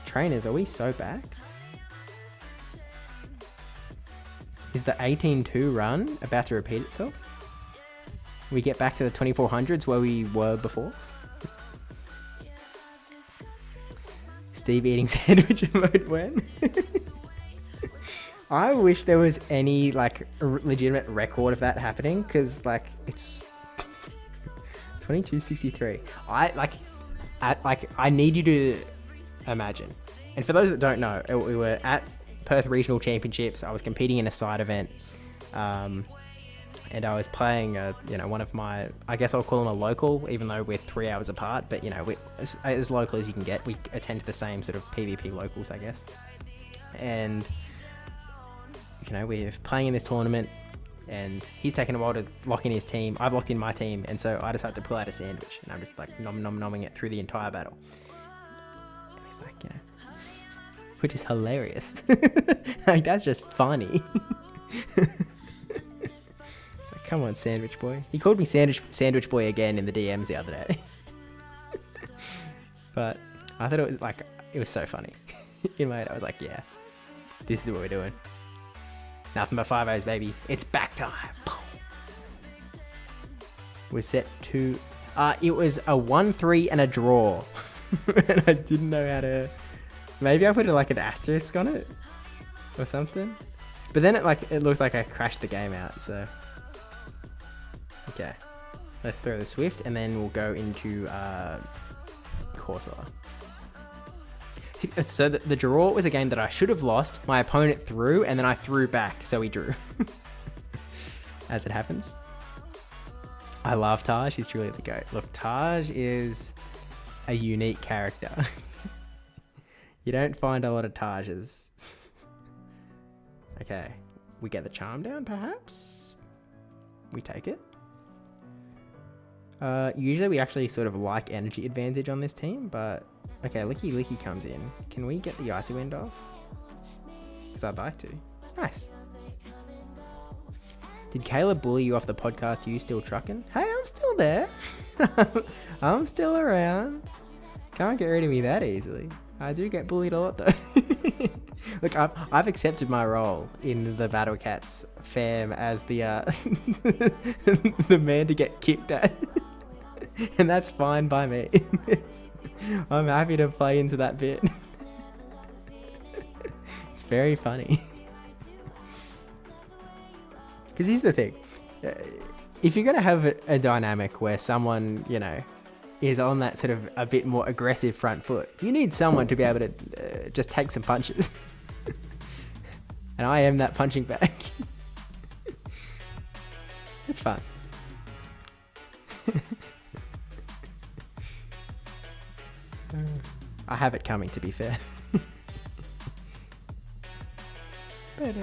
Trainers, are we so back? Is the 18-2 run about to repeat itself? We get back to the 2400s where we were before? Steve eating sandwich emote when? I wish there was any like legitimate record of that happening, because like it's 2263. I need you to imagine. And for those that don't know, we were at Perth Regional Championships. I was competing in a side event, and I was playing one of my, I guess I'll call them a local, even though we're 3 hours apart, but we as local as you can get. We attend the same sort of PvP locals, I guess. And we're playing in this tournament, and he's taken a while to lock in his team. I've locked in my team, and so I decided to pull out a sandwich, and I'm just like nomming it through the entire battle. And he's like, which is hilarious. Like, that's just funny. It's like, come on, sandwich boy. He called me sandwich boy again in the DMs the other day. But I thought it was so funny. In my head, I was like, yeah, this is what we're doing. Nothing but 5-0s, baby. It's back time. We're set to... it was a 1-3 and a draw. And I didn't know how to... Maybe I put an asterisk on it or something. But then it looks like I crashed the game out, so... Okay. Let's throw the Swift, and then we'll go into Corsola. So the draw was a game that I should have lost. My opponent threw, and then I threw back, so he drew. As it happens. I love Taj. He's truly the GOAT. Look, Taj is a unique character. You don't find a lot of Tajes. Okay. We get the charm down, perhaps? We take it. Usually we actually sort of like energy advantage on this team, but... Okay, Licky comes in. Can we get the Icy Wind off? Because I'd like to. Nice. Did Caleb bully you off the podcast? Are you still trucking? Hey, I'm still there. I'm still around. Can't get rid of me that easily. I do get bullied a lot though. Look, I've accepted my role in the Battle Cats fam as the the man to get kicked at. And that's fine by me. I'm happy to play into that bit. It's very funny. Because here's the thing. If you're going to have a dynamic where someone, is on that sort of a bit more aggressive front foot, you need someone to be able to just take some punches. And I am that punching bag. It's fun. I have it coming, to be fair. But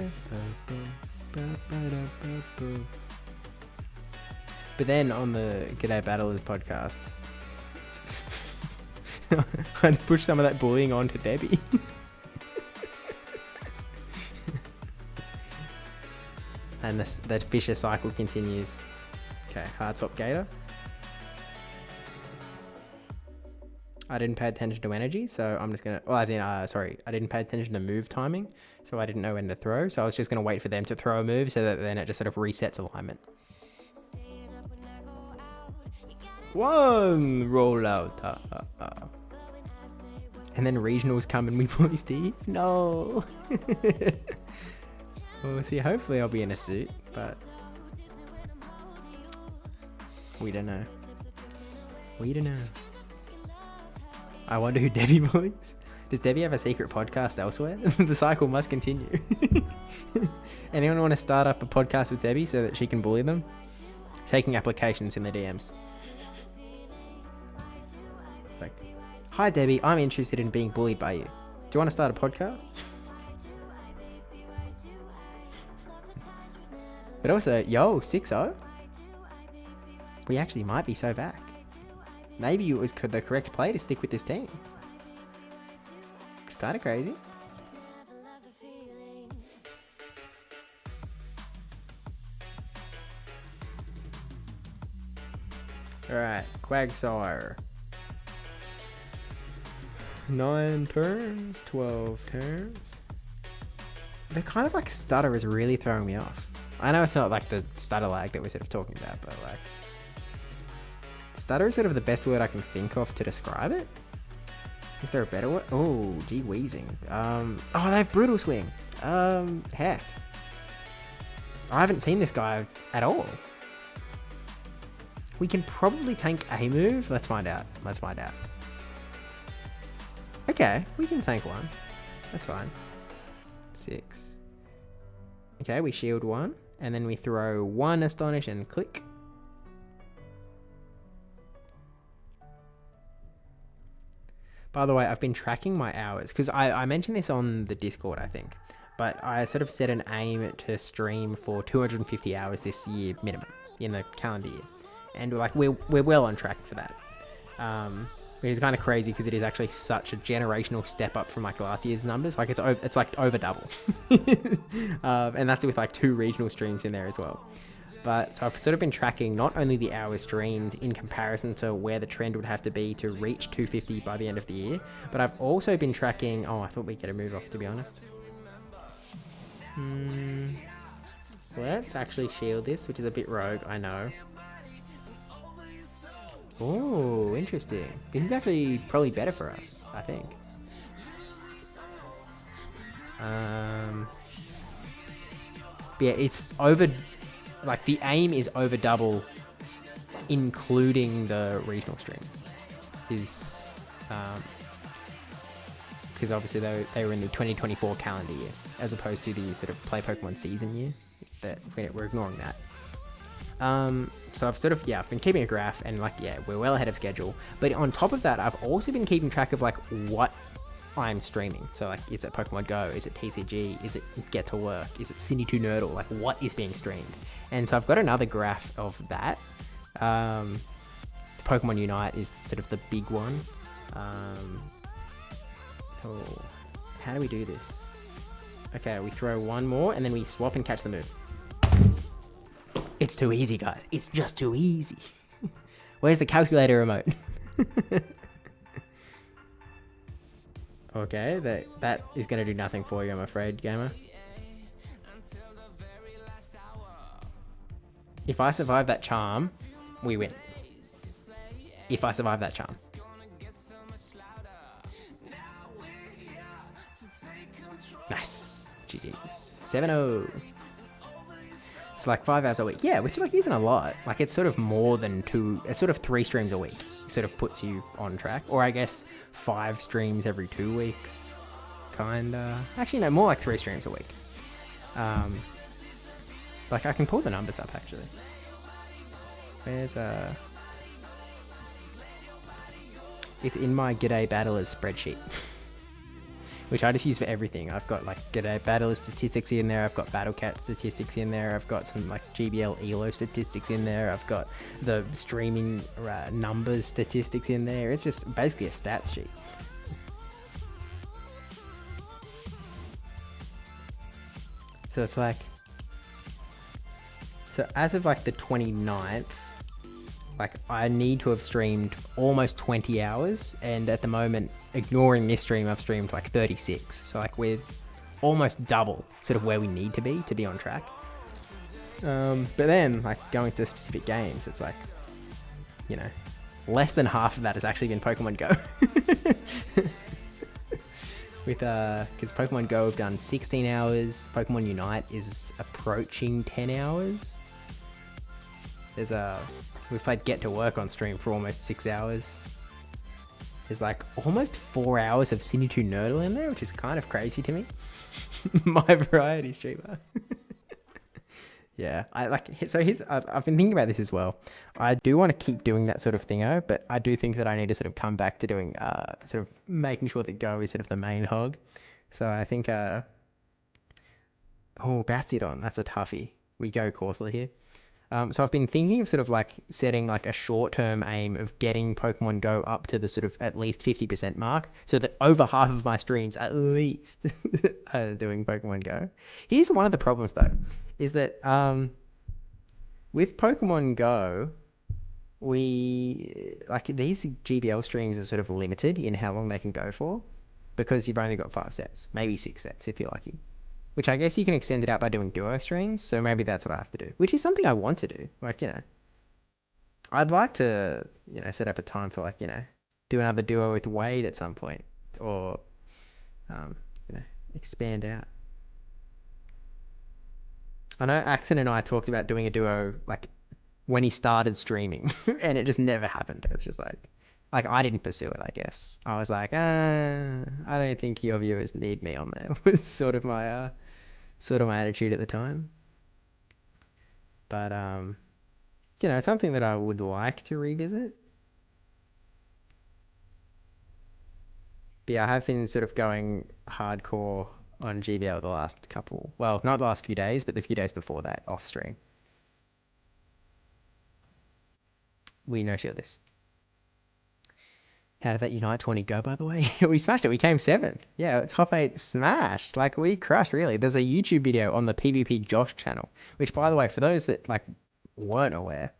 then on the G'day Battlers podcasts, I just push some of that bullying onto Debbie. And that vicious cycle continues. Okay, hard swap Gator. I didn't pay attention to energy, so I'm just gonna... I didn't pay attention to move timing, so I didn't know when to throw, so I was just gonna wait for them to throw a move so that then it just sort of resets alignment. One rollout. And then regionals come and we bully Steve? No. Well, see, hopefully I'll be in a suit, but... We don't know. We don't know. I wonder who Debbie bullies. Does Debbie have a secret podcast elsewhere? The cycle must continue. Anyone want to start up a podcast with Debbie so that she can bully them? Taking applications in the DMs. It's like, hi Debbie, I'm interested in being bullied by you. Do you want to start a podcast? But also, yo, 6-0? We actually might be so back. Maybe it was the correct play to stick with this team. It's kind of crazy. Alright, Quagsire. 9 turns, 12 turns. The kind of like stutter is really throwing me off. I know it's not like the stutter lag that we're sort of talking about, but like... Stutter is sort of the best word I can think of to describe it. Is there a better word? Oh, gee wheezing. Oh, they have Brutal Swing. Heck. I haven't seen this guy at all. We can probably tank a move. Let's find out. Okay, we can tank one. That's fine. 6. Okay, we shield 1. And then we throw 1 Astonish and click. By the way, I've been tracking my hours because I mentioned this on the Discord, I think, but I sort of set an aim to stream for 250 hours this year minimum in the calendar year, and we're well on track for that. Which is kind of crazy because it is actually such a generational step up from like last year's numbers. Like it's like over double, and that's with like 2 regional streams in there as well. But so I've sort of been tracking not only the hours streamed in comparison to where the trend would have to be to reach 250 by the end of the year, but I've also been tracking... Oh, I thought we'd get a move off, to be honest. Let's actually shield this, which is a bit rogue, I know. Oh, interesting. This is actually probably better for us, I think. But yeah, it's over... Like, the aim is over double, including the regional stream. Is... Because obviously they were in the 2024 calendar year, as opposed to the sort of play Pokemon season year. That we're ignoring that. So I've sort of, I've been keeping a graph, and like, we're well ahead of schedule. But on top of that, I've also been keeping track of like what I'm streaming. So like, is it Pokemon Go? Is it TCG? Is it Get to Work? Is it Cindy 2 Nerdle? Like, what is being streamed? And so I've got another graph of that. Pokemon Unite is sort of the big one. How do we do this? Okay, we throw 1 more, and then we swap and catch the move. It's too easy, guys. It's just too easy. Where's the calculator remote? Okay, that is going to do nothing for you, I'm afraid, gamer. If I survive that charm, we win. If I survive that charm. Nice. GG's. 7-0. It's like 5 hours a week. Yeah, which like isn't a lot. Like it's sort of more than 2, it's sort of 3 streams a week. It sort of puts you on track. Or I guess 5 streams every 2 weeks. Kinda. Actually, no, more like 3 streams a week. Like I can pull the numbers up actually. Where's it's in my G'day Battlers spreadsheet. Which I just use for everything. I've got like G'day Battler statistics in there. I've got Battlecat statistics in there. I've got some like GBL ELO statistics in there. I've got the streaming numbers statistics in there. It's just basically a stats sheet. So it's like, so as of like the 29th, like I need to have streamed almost 20 hours, and at the moment, ignoring this stream, I've streamed like 36. So like we're almost double sort of where we need to be on track. But then like going to specific games, it's like, you know, less than half of that has actually been Pokemon Go. With because Pokemon Go have done 16 hours, Pokemon Unite is approaching 10 hours. We've played Get to Work on stream for almost 6 hours. there's like almost 4 hours of Sinitu Nerdle in there, which is kind of crazy to me. My variety streamer. Yeah, I like. So I've been thinking about this as well. I do want to keep doing that sort of thingo, but I do think that I need to sort of come back to doing sort of making sure that Go is sort of the main hog. So I think Bastiodon, that's a toughie. We go Corsola here. So I've been thinking of sort of like setting like a short-term aim of getting Pokemon Go up to the sort of at least 50% mark, so that over half of my streams at least are doing Pokemon Go. Here's one of the problems though, is that with Pokemon Go, we like these GBL streams are sort of limited in how long they can go for, because you've only got 5 sets, maybe 6 sets if you're lucky. Which I guess you can extend it out by doing duo streams, so maybe that's what I have to do. Which is something I want to do. Like, I'd like to, set up a time for like, do another duo with Wade at some point. Or, expand out. I know Axon and I talked about doing a duo, like, when he started streaming, and it just never happened. It's just like I didn't pursue it, I guess. I was like, I don't think your viewers need me on there. Was sort of my attitude at the time. But it's something that I would like to revisit. But yeah, I have been sort of going hardcore on GBL the last couple, well, not the last few days, but the few days before that, off stream. We no-shield this. How did that Unite 20 go, by the way? We smashed it. We came 7th. Yeah, top 8 smashed. Like, we crushed, really. There's a YouTube video on the PvP Josh channel, which, by the way, for those that, like, weren't aware,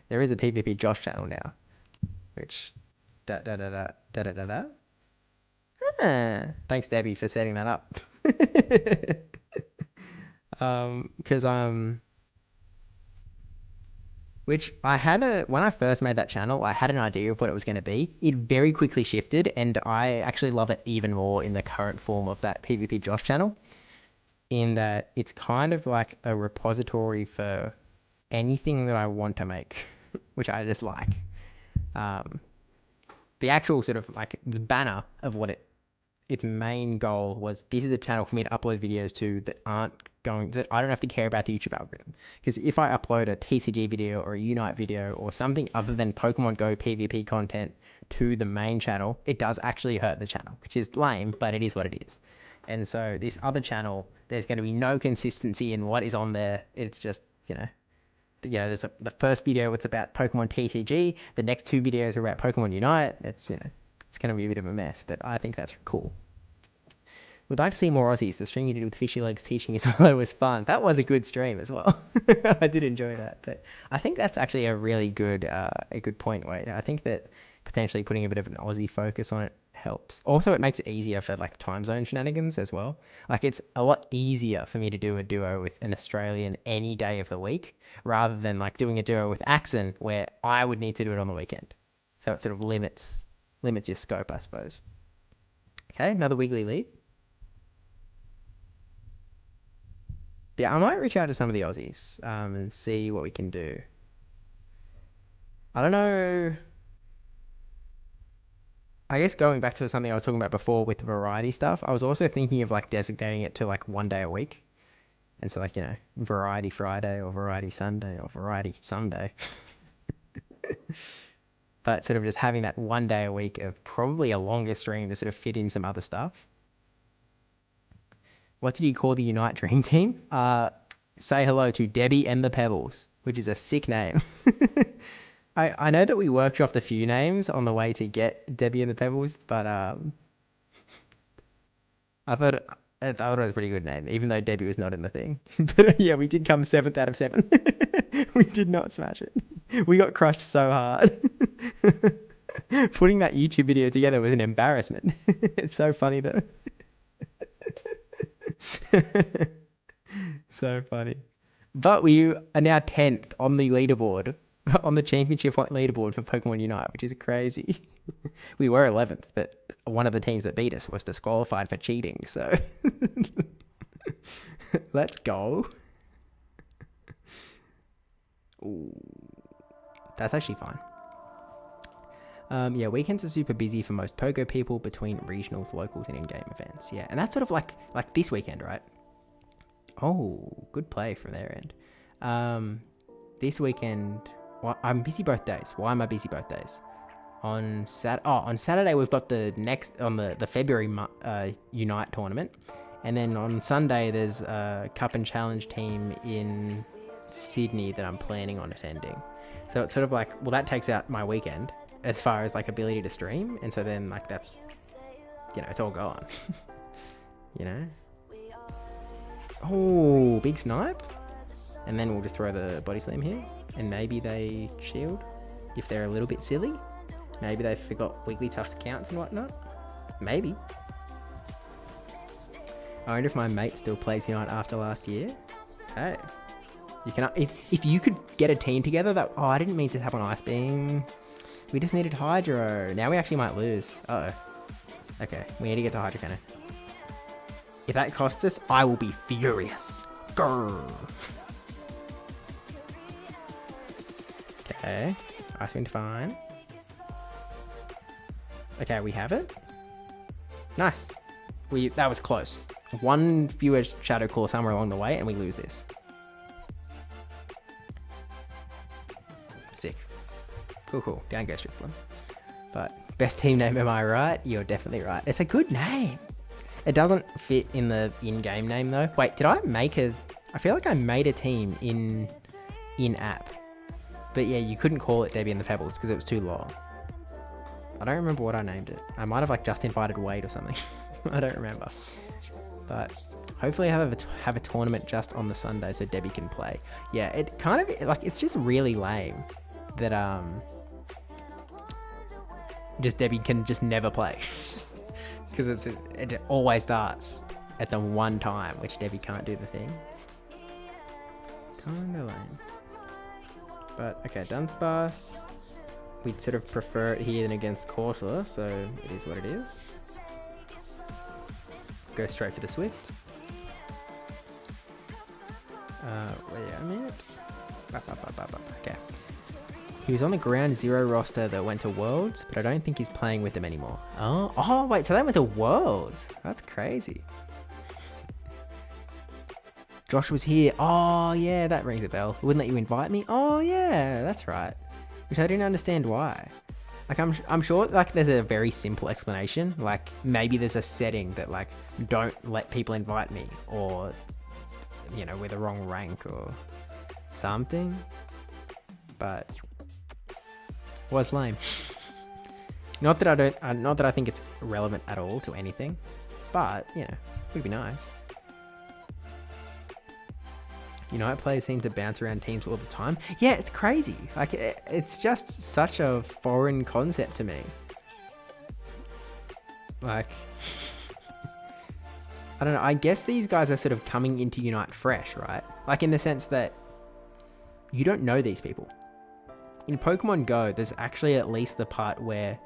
there is a PvP Josh channel now, which... Thanks, Debbie, for setting that up. Because which I had when I first made that channel, I had an idea of what it was going to be. It very quickly shifted, and I actually love it even more in the current form of that PvP Josh channel, in that it's kind of like a repository for anything that I want to make, which I just like. The actual sort of like the banner of what its main goal was, this is a channel for me to upload videos to that I don't have to care about the YouTube algorithm. Because if I upload a TCG video or a Unite video or something other than Pokemon Go PvP content to the main channel, it does actually hurt the channel, which is lame, but it is what it is. And so this other channel, there's going to be no consistency in what is on there. It's just, there's the first video it's about Pokemon TCG, the next 2 videos are about Pokemon Unite. It's, it's going to be a bit of a mess, but I think that's cool. We'd like to see more Aussies. The stream you did with Fishy Legs teaching as well was fun. That was a good stream as well. I did enjoy that. But I think that's actually a really good point, Wade. I think that potentially putting a bit of an Aussie focus on it helps. Also, it makes it easier for like time zone shenanigans as well. Like, it's a lot easier for me to do a duo with an Australian any day of the week, rather than like doing a duo with Axon where I would need to do it on the weekend. So it sort of limits your scope, I suppose. Okay, another wiggly lead. Yeah, I might reach out to some of the Aussies and see what we can do. I don't know. I guess going back to something I was talking about before with the variety stuff, I was also thinking of like designating it to like 1 day a week. And so like, Variety Friday or Variety Sunday or Variety Sunday. But sort of just having that 1 day a week of probably a longer stream to sort of fit in some other stuff. What did you call the Unite Dream Team? Say hello to Debbie and the Pebbles, which is a sick name. I know that we workshopped a few names on the way to get Debbie and the Pebbles, but I thought it was a pretty good name, even though Debbie was not in the thing. But yeah, we did come 7th out of 7. We did not smash it. We got crushed so hard. Putting that YouTube video together was an embarrassment. It's so funny though. So funny. But we are now 10th on the leaderboard, on the championship leaderboard for Pokemon Unite, which is crazy. We were 11th, but one of the teams that beat us was disqualified for cheating, so let's go. Ooh, that's actually fine. Yeah, weekends are super busy for most Pogo people between regionals, locals, and in-game events. Yeah, and that's sort of like this weekend, right? Oh, good play from their end. This weekend, well, I'm busy both days. Why am I busy both days? On Saturday we've got the February Unite tournament, and then on Sunday there's a Cup and Challenge team in Sydney that I'm planning on attending. So it's sort of like, well, that takes out my weekend as far as like ability to stream, and so then like that's, it's all gone. Oh, big snipe, and then we'll just throw the body slam here, and maybe they shield if they're a little bit silly. Maybe they forgot weekly toughs counts and whatnot. Maybe. I wonder if my mate still plays Unite after last year. Hey, you can if you could get a team together that. Oh, I didn't mean to tap on Ice Beam. We just needed Hydro. Now we actually might lose. Okay, we need to get to Hydro Cannon. If that costs us, I will be furious. Grrr. Okay, Ice Beam fine. Okay, we have it. Nice. That was close. One fewer Shadow Claw somewhere along the way, and we lose this. Sick. Cool. Down goes Strickland. But best team name, am I right? You're definitely right. It's a good name. It doesn't fit in the in-game name though. Wait, did I make I feel like I made a team in-app. But yeah, you couldn't call it Debbie and the Pebbles because it was too long. I don't remember what I named it. I might have just invited Wade or something. I don't remember. But hopefully I have a tournament just on the Sunday so Debbie can play. Yeah, it kind of it's just really lame that just Debbie can just never play because it always starts at the one time, which Debbie can't do the thing. Kinda lame. But okay, Dunsparce. We'd sort of prefer it here than against Corsola, so it is what it is. Go straight for the Swift. Wait a minute. Okay. He was on the ground zero roster that went to Worlds, but I don't think he's playing with them anymore. Oh, wait, so they went to Worlds. That's crazy. Josh was here. Oh, yeah, that rings a bell. Wouldn't let you invite me? Oh, yeah, that's right. Which I didn't understand why. Like, I'm sure, like, there's a very simple explanation. Like, maybe there's a setting that, like, don't let people invite me. Or, we're the wrong rank or something. But was lame. Not that I think it's relevant at all to anything. But, would be nice. Unite players seem to bounce around teams all the time. Yeah, it's crazy. Like, it's just such a foreign concept to me. Like, I don't know. I guess these guys are sort of coming into Unite fresh, right? Like, in the sense that you don't know these people. In Pokemon Go, there's actually at least the part where,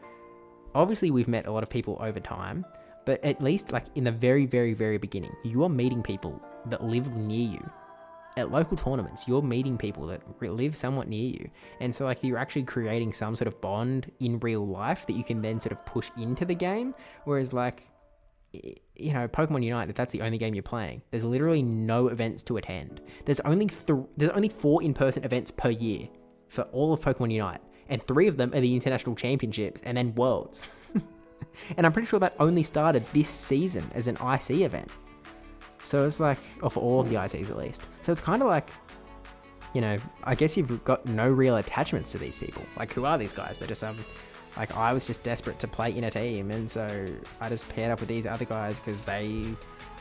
obviously we've met a lot of people over time, but at least, like, in the very, very, very beginning, you are meeting people that live near you. At local tournaments, you're meeting people that live somewhat near you. And so, like, you're actually creating some sort of bond in real life that you can then sort of push into the game. Whereas, like, Pokemon Unite, if that's the only game you're playing, there's literally no events to attend. There's only 4 in-person events per year for all of Pokemon Unite. And 3 of them are the International Championships and then Worlds. And I'm pretty sure that only started this season as an IC event. So it's like, or for all of the ICs at least. So it's kind of like, I guess you've got no real attachments to these people. Like, who are these guys? They're just, like, I was just desperate to play in a team. And so I just paired up with these other guys because they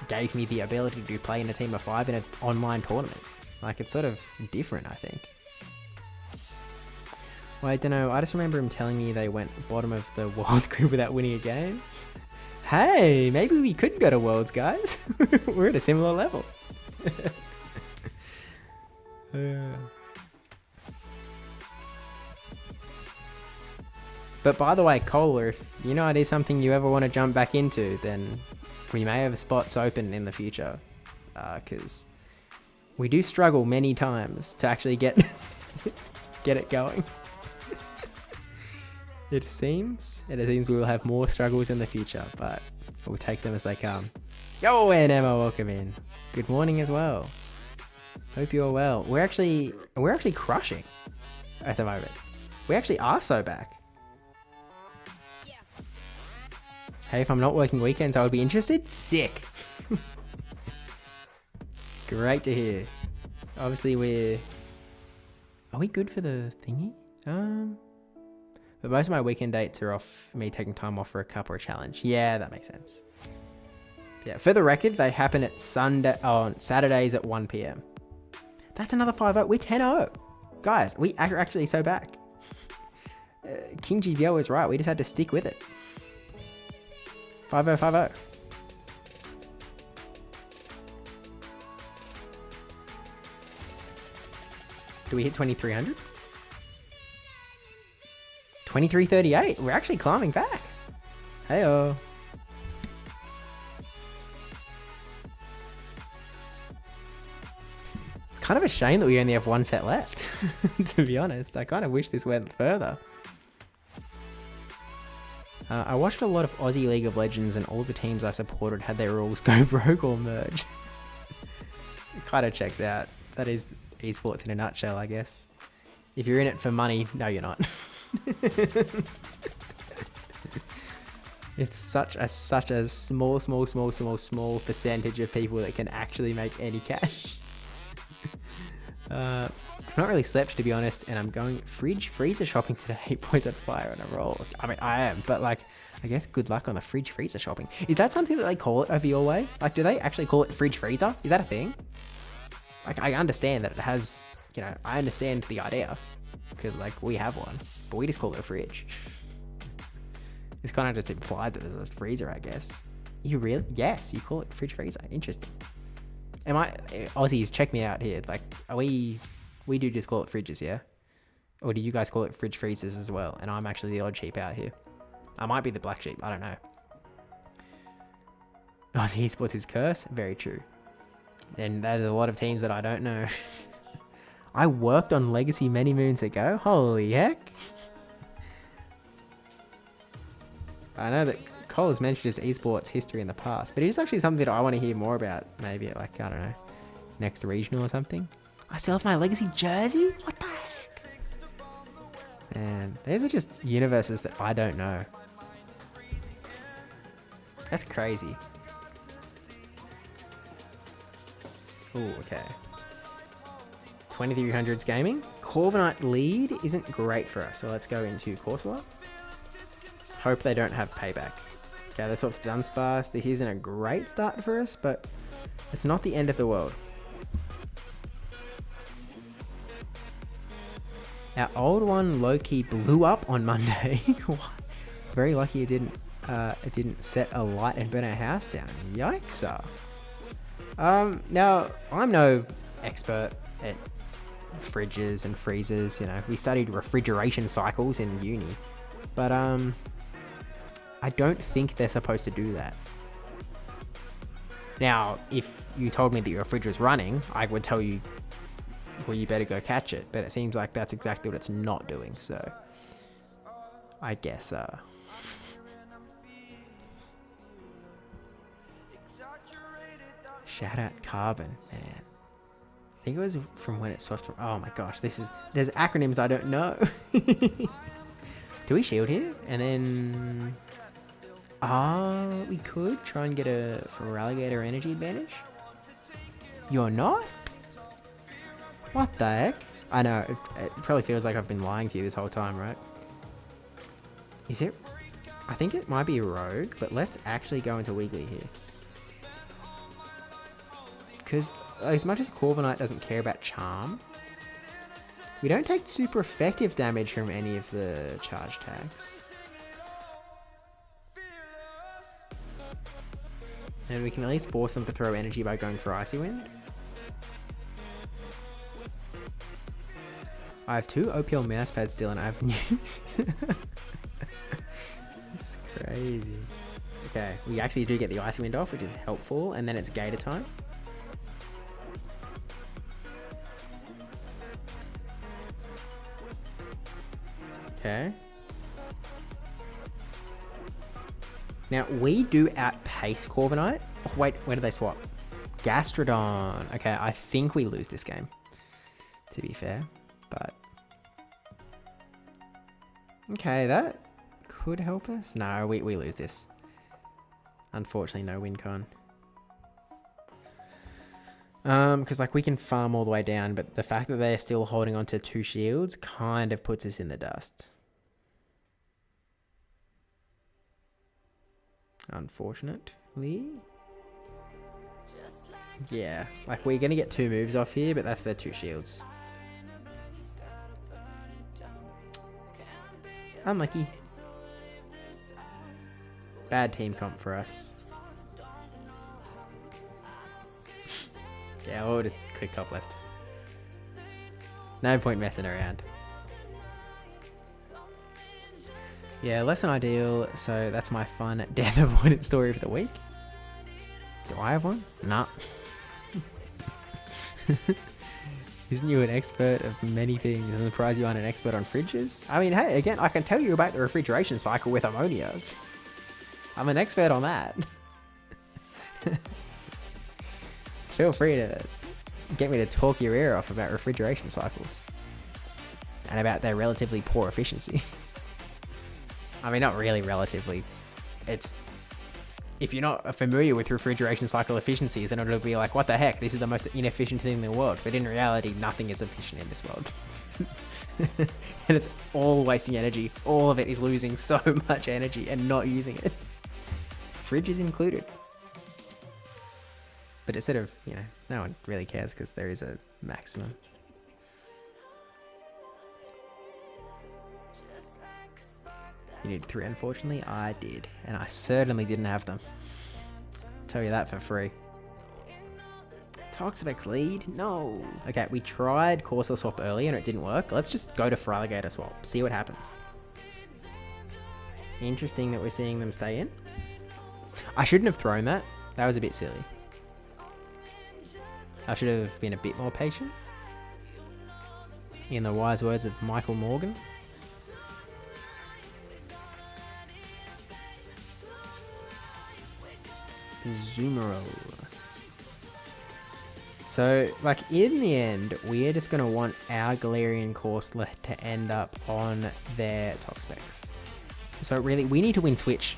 gave me the ability to play in a team of 5 in an online tournament. Like, it's sort of different, I think. Well, I don't know. I just remember him telling me they went bottom of the Worlds group without winning a game. Hey, maybe we could go to Worlds, guys. We're at a similar level. But by the way, Kohler, if Unite is something you ever want to jump back into, then we may have spots open in the future. Because we do struggle many times to actually get it going. It seems we will have more struggles in the future, but we'll take them as they come. Yo, and Emma, welcome in. Good morning as well. Hope you're well. We're actually crushing at the moment. We actually are so back. Hey, if I'm not working weekends, I would be interested. Sick. Great to hear. Obviously, are we good for the thingy? But most of my weekend dates are off me taking time off for a cup or a challenge. Yeah, that makes sense. Yeah, for the record, they happen at on Saturdays at 1 p.m. That's another 5-0. We're 10-0. Guys, we are actually so back. King GBL was right. We just had to stick with it. 5-0, 5-0. Do we hit 2300? 2338. We're actually climbing back. Hey-oh. Kind of a shame that we only have one set left, to be honest. I kind of wish this went further. I watched a lot of Aussie League of Legends and all the teams I supported had their rules go broke or merge. It kind of checks out. That is esports in a nutshell, I guess. If you're in it for money, no, you're not. It's such a small percentage of people that can actually make any cash. I've not really slept, to be honest, and I'm going freezer shopping today. Boys on fire on a roll. I mean, I am, but like, I guess good luck on the freezer shopping. Is that something that they call it over your way? Like, do they actually call it fridge freezer? Is that a thing? Like, I understand that it has, you know, I understand the idea because like we have one, but we just call it a fridge. It's kind of just implied that there's a freezer, I guess. You really? Yes, you call it fridge freezer. Interesting. Am I, Aussies, check me out here. Like, are we do just call it fridges, yeah? Or do you guys call it fridge freezers as well? And I'm actually the odd sheep out here. I might be the black sheep. I don't know. Aussie esports is curse. Very true. And there's a lot of teams that I don't know. I worked on Legacy many moons ago. Holy heck. I know that Cole has mentioned his esports history in the past, but it is actually something that I want to hear more about. Maybe at like, I don't know, next regional or something. I still have my Legacy jersey? What the heck? Man, these are just universes that I don't know. That's crazy. Oh, okay. 2300s gaming. Corviknight lead isn't great for us, so let's go into Corsola. Hope they don't have payback. Okay, let's swap to Dunsparce. This isn't a great start for us, but it's not the end of the world. Our old one low-key blew up on Monday. Very lucky it didn't set a light and burn our house down. Yikes. Now, I'm no expert at fridges and freezers, you know. We studied refrigeration cycles in uni. But, I don't think they're supposed to do that. Now, if you told me that your fridge was running, I would tell you, well, you better go catch it. But it seems like that's exactly what it's not doing, so I guess, shout out Carbon, man. I think it was from when it swapped from, oh my gosh, there's acronyms I don't know. Do we shield here? And then, we could try and get a Feraligatr energy advantage. You're not? What the heck? I know, it probably feels like I've been lying to you this whole time, right? Is it? I think it might be a Rogue, but let's actually go into Wiggly here. Because as much as Corviknight doesn't care about Charm, we don't take super effective damage from any of the charge tags. And we can at least force them to throw energy by going for Icy Wind. I have 2 OPL mouse pads still and I have news. It's crazy. Okay, we actually do get the Icy Wind off, which is helpful, and then it's Gator time. Okay. Now, we do outpace Corviknight. Oh, wait, where did they swap? Gastrodon. Okay, I think we lose this game, to be fair. But... okay, that could help us. No, we lose this. Unfortunately, no win con. Because like we can farm all the way down, but the fact that they're still holding on to 2 shields kind of puts us in the dust. Unfortunately. Yeah, like we're going to get 2 moves off here, but that's their 2 shields. Unlucky. Bad team comp for us. Yeah, we'll just click top left. No point messing around. Yeah, less than ideal, so that's my fun death avoidance story for the week. Do I have one? Nah. Isn't you an expert of many things? I'm surprised you aren't an expert on fridges. I mean, hey, again, I can tell you about the refrigeration cycle with ammonia. I'm an expert on that. Feel free to get me to talk your ear off about refrigeration cycles. And about their relatively poor efficiency. I mean, not really relatively. It's... if you're not familiar with refrigeration cycle efficiencies, then it'll be like, what the heck? This is the most inefficient thing in the world. But in reality, nothing is efficient in this world. And it's all wasting energy. All of it is losing so much energy and not using it. Fridge is included. But it's sort of, you know, no one really cares because there is a maximum. You need 3, unfortunately. I did. And I certainly didn't have them. Tell you that for free. Toxapex lead? No. Okay, we tried Corsola swap earlier and it didn't work. Let's just go to Feraligatr swap. See what happens. Interesting that we're seeing them stay in. I shouldn't have thrown that. That was a bit silly. I should have been a bit more patient. In the wise words of Michael Morgan. Zoomerol. So, like, in the end, we're just going to want our Galarian Corsola to end up on their Toxapex. So, really, we need to win Switch,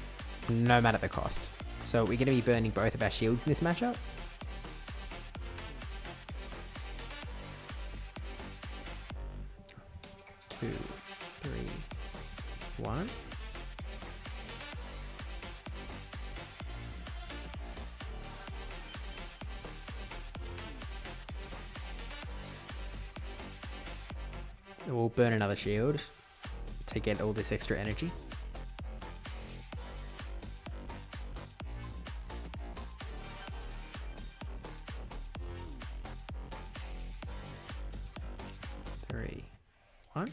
no matter the cost. So, we're going to be burning both of our shields in this matchup. Two, 3, 1. We'll burn another shield to get all this extra energy. Three, 1.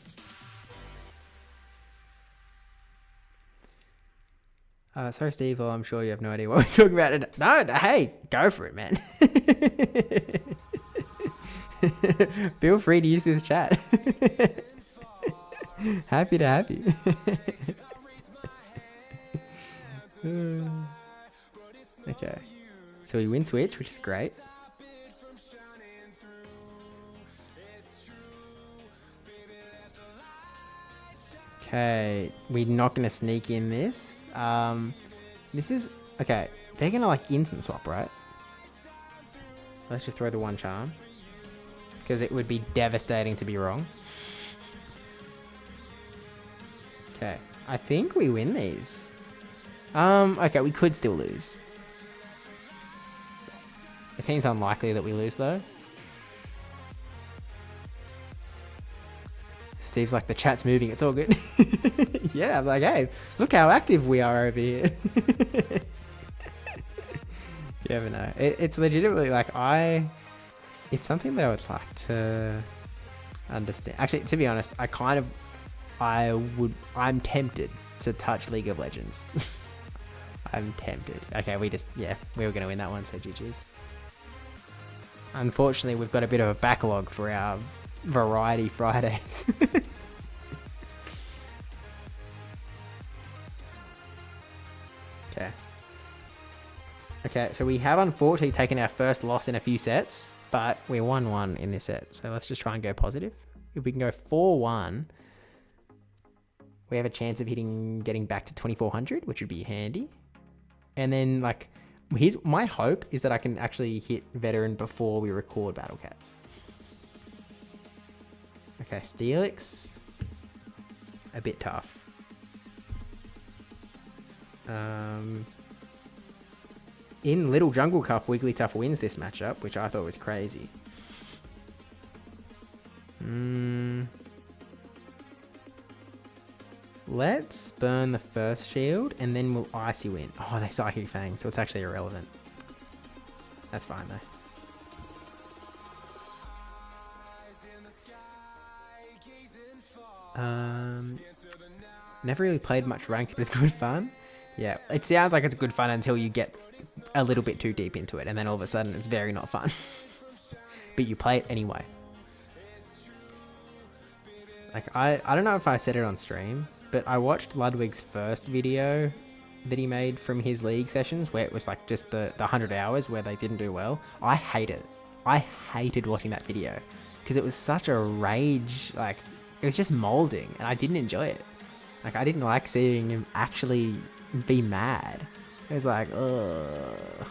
Sorry, Steve. Well, I'm sure you have no idea what we're talking about. No, hey, go for it, man. Feel free to use this chat. Happy to have you. Okay. So we win Switch, which is great. Okay. We're not going to sneak in this. This is... okay. They're going to like instant swap, right? Let's just throw the 1 charm. Because it would be devastating to be wrong. Okay. I think we win these. Okay, we could still lose. It seems unlikely that we lose, though. Steve's like, the chat's moving, it's all good. Yeah, I'm like, hey, look how active we are over here. You never know. It's legitimately like, it's something that I would like to understand. Actually, to be honest, I'm tempted to touch League of Legends. I'm tempted. Okay, we were going to win that one, so GG's. Unfortunately, we've got a bit of a backlog for our Variety Fridays. Okay. Okay, so we have unfortunately taken our first loss in a few sets, but we won one in this set. So let's just try and go positive. If we can go 4-1, we have a chance of getting back to 2400, which would be handy. And then, like, my hope is that I can actually hit veteran before we record Battle Cats. Okay, Steelix, a bit tough. In Little Jungle Cup, Wigglytuff wins this matchup, which I thought was crazy. Let's burn the first shield, and then we'll Icy Wind. Oh, they Psychic Fang, so it's actually irrelevant. That's fine, though. Never really played much ranked, but it's good fun. Yeah, it sounds like it's good fun until you get a little bit too deep into it, and then all of a sudden it's very not fun. But you play it anyway. Like, I don't know if I said it on stream, but I watched Ludwig's first video that he made from his league sessions, where it was like just the 100 hours where they didn't do well. I hate it. I hated watching that video because it was such a rage. Like, it was just molding, and I didn't enjoy it. Like, I didn't like seeing him actually be mad. It was like, ugh,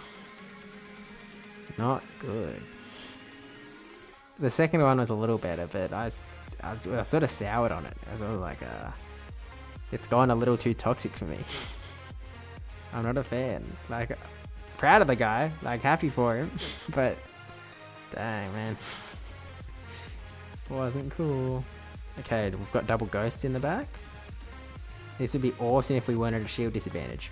not good. The second one was a little better, but I sort of soured on it. I was like, it's gone a little too toxic for me. I'm not a fan. Like, proud of the guy, like, happy for him, but dang, man, wasn't cool. Okay, we've got double ghosts in the back. This would be awesome if we weren't at a shield disadvantage.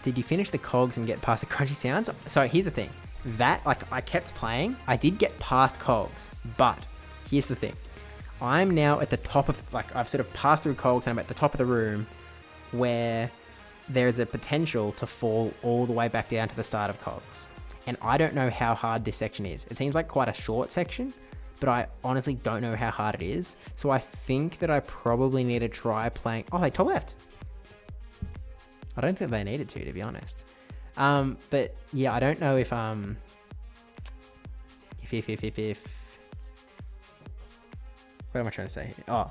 Did you finish the cogs and get past the crunchy sounds? So here's the thing. That, like, I kept playing. I did get past cogs, but here's the thing. I'm now at the top of, like, I've sort of passed through cogs and I'm at the top of the room where there's a potential to fall all the way back down to the start of cogs. And I don't know how hard this section is. It seems like quite a short section, but I honestly don't know how hard it is. So I think that I probably need to try playing... Oh, they top left. I don't think they needed to be honest. But yeah, I don't know if what am I trying to say here? Oh,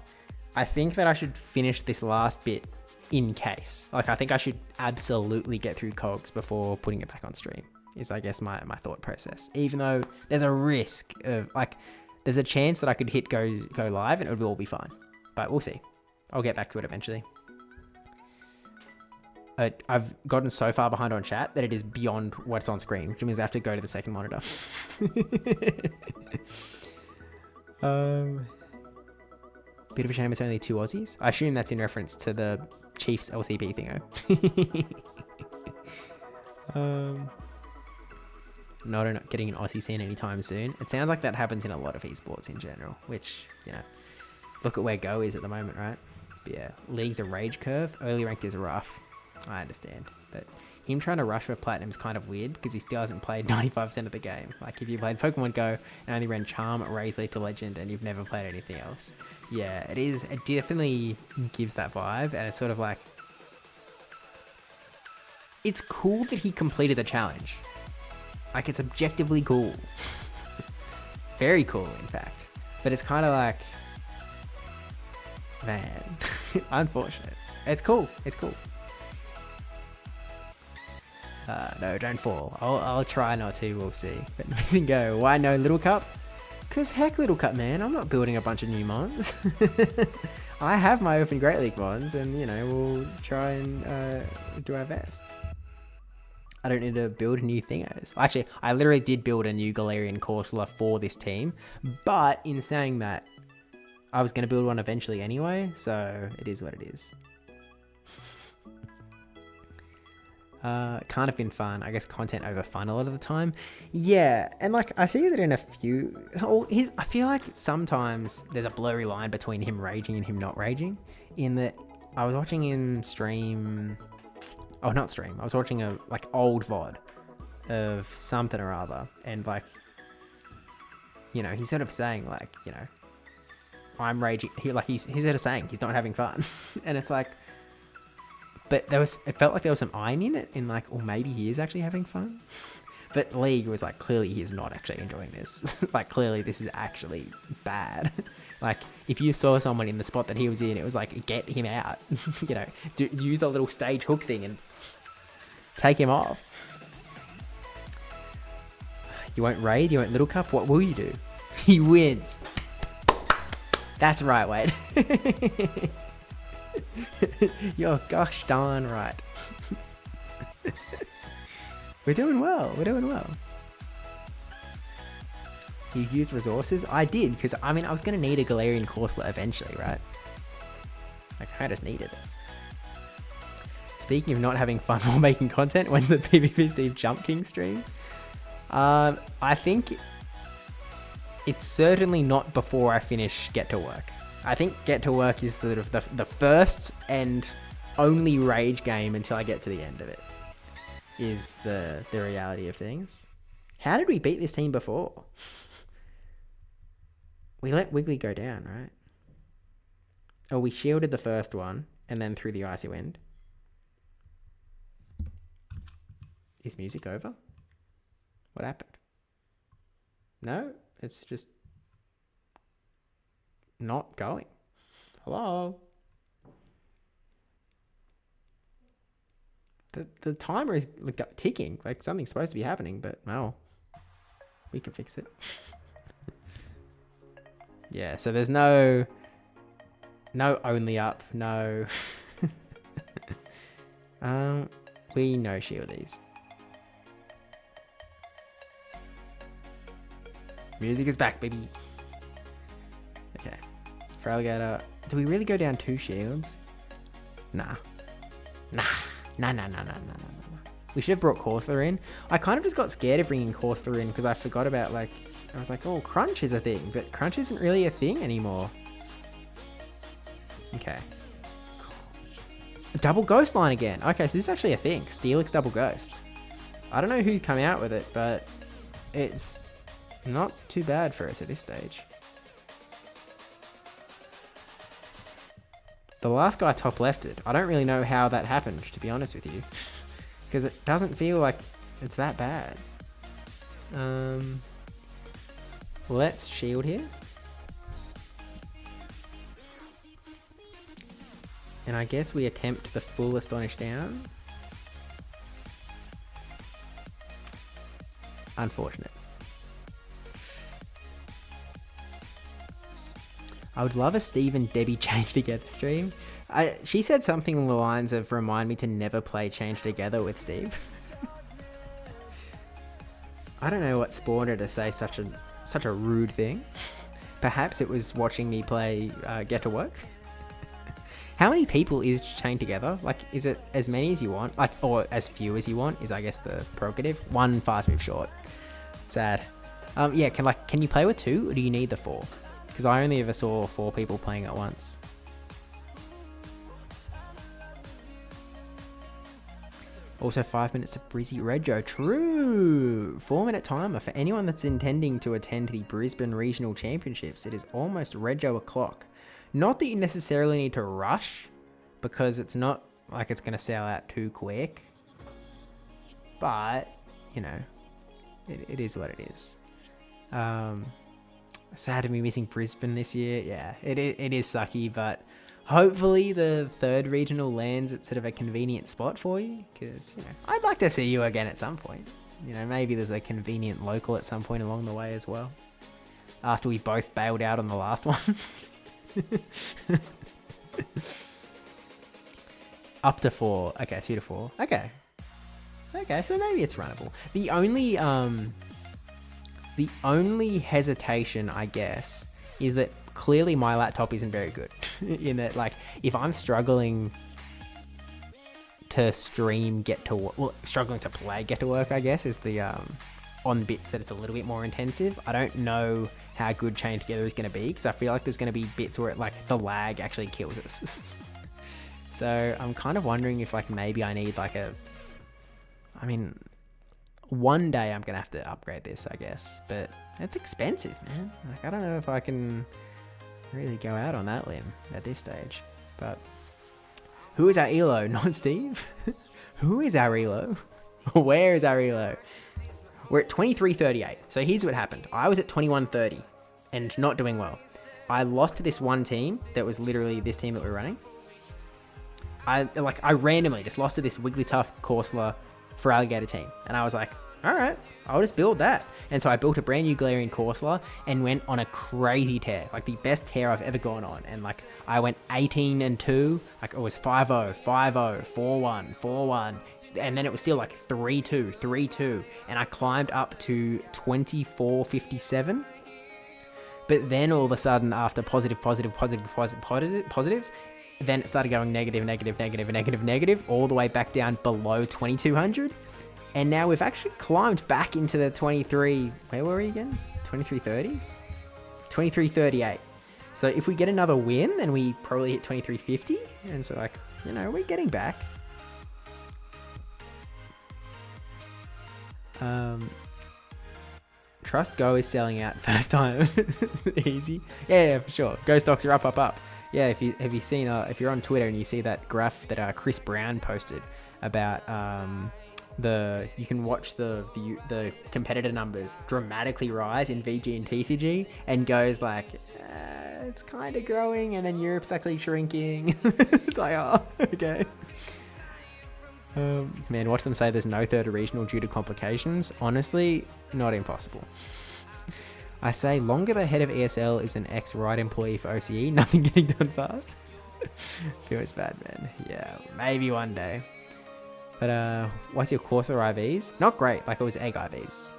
I think that I should finish this last bit in case. Like, I think I should absolutely get through cogs before putting it back on stream, is I guess my thought process. Even though there's a risk of, like, there's a chance that I could hit go live and it would all be fine. But we'll see. I'll get back to it eventually. I've gotten so far behind on chat that it is beyond what's on screen, which means I have to go to the second monitor. Bit of a shame it's only 2 Aussies. I assume that's in reference to the Chiefs LCP thingo. Not getting an Aussie scene anytime soon. It sounds like that happens in a lot of esports in general, which, you know, look at where Go is at the moment, right? But yeah, League's a rage curve. Early ranked is rough. I understand, but him trying to rush for platinum is kind of weird because he still hasn't played 95% of the game. Like, if you played Pokemon Go and only ran Charm, Raise Lead to Legend, and you've never played anything else, yeah, it definitely gives that vibe, and it's sort of like, it's cool that he completed the challenge. Like, it's objectively cool. Very cool, in fact. But it's kind of like, man, unfortunate. It's cool. It's cool. No, don't fall. I'll try not to, we'll see. But Missing Go, why no Little Cup? Because heck, Little Cup, man, I'm not building a bunch of new mons. I have my Open Great League mons, and, you know, we'll try and do our best. I don't need to build new thingos. Actually, I literally did build a new Galarian Corsola for this team, but in saying that, I was going to build one eventually anyway, so it is what it is. Kind of been fun. I guess content over fun a lot of the time. Yeah, and like I see that in a few... I feel like sometimes there's a blurry line between him raging and him not raging. In that I was watching him stream... Oh, not stream. I was watching a like old VOD of something or other. And like, you know, he's sort of saying like, you know, I'm raging. He's sort of saying he's not having fun. And it's like... But it felt like there was some iron in it, and like, or maybe he is actually having fun. But League was like, clearly he's not actually enjoying this. Like, clearly this is actually bad. Like, if you saw someone in the spot that he was in, it was like, get him out. You know, use the little stage hook thing and take him off. You won't raid, you won't little cup, what will you do? He wins. That's right, Wade. You're gosh darn right. We're doing well. We're doing well. You used resources? I did, because I mean, I was going to need a Galarian Corsola eventually, right? Like, I just needed it. Speaking of not having fun while making content, when's the PvP Steve Jump King stream? I think it's certainly not before I finish Get to Work. I think Get to Work is sort of the first and only rage game until I get to the end of it, is the reality of things. How did we beat this team before? We let Wiggly go down, right? Oh, we shielded the first one and then threw the Icy Wind. Is music over? What happened? No, it's just not going. Hello? The timer is ticking. Like, something's supposed to be happening, but no. We can fix it. Yeah, so there's no only up, no. We no shield these. Music is back, baby. Okay. For Alligator, do we really go down 2 shields? Nah. We should have brought Corsola in. I kind of just got scared of bringing Corsola in because I forgot about, like, I was like, oh, Crunch is a thing, but Crunch isn't really a thing anymore. Okay. Double Ghost line again. Okay, so this is actually a thing. Steelix Double Ghost. I don't know who come out with it, but it's not too bad for us at this stage. The last guy top lefted. I don't really know how that happened, to be honest with you. Because it doesn't feel like it's that bad. Let's shield here. And I guess we attempt the full Astonish down. Unfortunate. I would love a Steve and Debbie Change Together stream. She said something along the lines of, remind me to never play Change Together with Steve. I don't know what spawned her to say such a rude thing. Perhaps it was watching me play Get to Work. How many people is Chained Together? Like, is it as many as you want? Like, or as few as you want is, I guess, the prerogative. 1 fast move short. Sad. Yeah, can you play with 2, or do you need the 4? Because I only ever saw 4 people playing at once. Also 5 minutes to Brizzy Rego. True! 4-minute timer for anyone that's intending to attend the Brisbane Regional Championships. It is almost Rego o'clock. Not that you necessarily need to rush, because it's not like it's going to sell out too quick. But, you know, it is what it is. Sad to be missing Brisbane this year. Yeah, it is sucky, but hopefully the 3rd regional lands at sort of a convenient spot for you, because, you know, I'd like to see you again at some point. You know, maybe there's a convenient local at some point along the way as well, after we both bailed out on the last one. Up to 4. Okay, 2 to 4. Okay, so maybe it's runnable. The only hesitation, I guess, is that clearly my laptop isn't very good. In that, like, if I'm struggling to stream Get to Work, well, struggling to play Get to Work, I guess, is the on bits that it's a little bit more intensive. I don't know how good Chain Together is going to be, because I feel like there's going to be bits where it, like, the lag actually kills us. So I'm kind of wondering if, like, maybe I need like I mean, one day I'm going to have to upgrade this, I guess, but it's expensive, man. Like, I don't know if I can really go out on that limb at this stage, but Who is our Elo? Not Steve. Who is our Elo? Where is our Elo? We're at 23.38. So here's what happened. I was at 21.30 and not doing well. I lost to this one team that was literally this team that we're running. I randomly just lost to this Wigglytuff Corsola for Alligator team. And I was like, all right, I'll just build that. And so I built a brand new Galarian Corsola and went on a crazy tear, like the best tear I've ever gone on. And like I went 18-2, like it was 5-0, 5-0, 4-1, 4-1. And then it was still like 3-2, 3-2. And I climbed up to 24.57. But then all of a sudden, after positive, then it started going negative, all the way back down below 2200. And now we've actually climbed back into the 23, where were we again? 2330s? 2338. So if we get another win, then we probably hit 2350. And so like, you know, we're getting back. Trust Go is selling out first time. Easy. Yeah, for sure. Go stocks are up. Yeah, have you seen if you're on Twitter and you see that graph that Chris Brown posted about you can watch the competitor numbers dramatically rise in VG and TCG, and Go's like it's kind of growing, and then Europe's actually shrinking. It's like, oh, okay. Man, watch them say there's no third regional due to complications. Honestly, not impossible. I say longer the head of ESL is an ex-right employee for OCE, nothing getting done fast. Feels bad, man. Yeah, maybe one day. But what's your Corsair IVs? Not great, like it was egg IVs.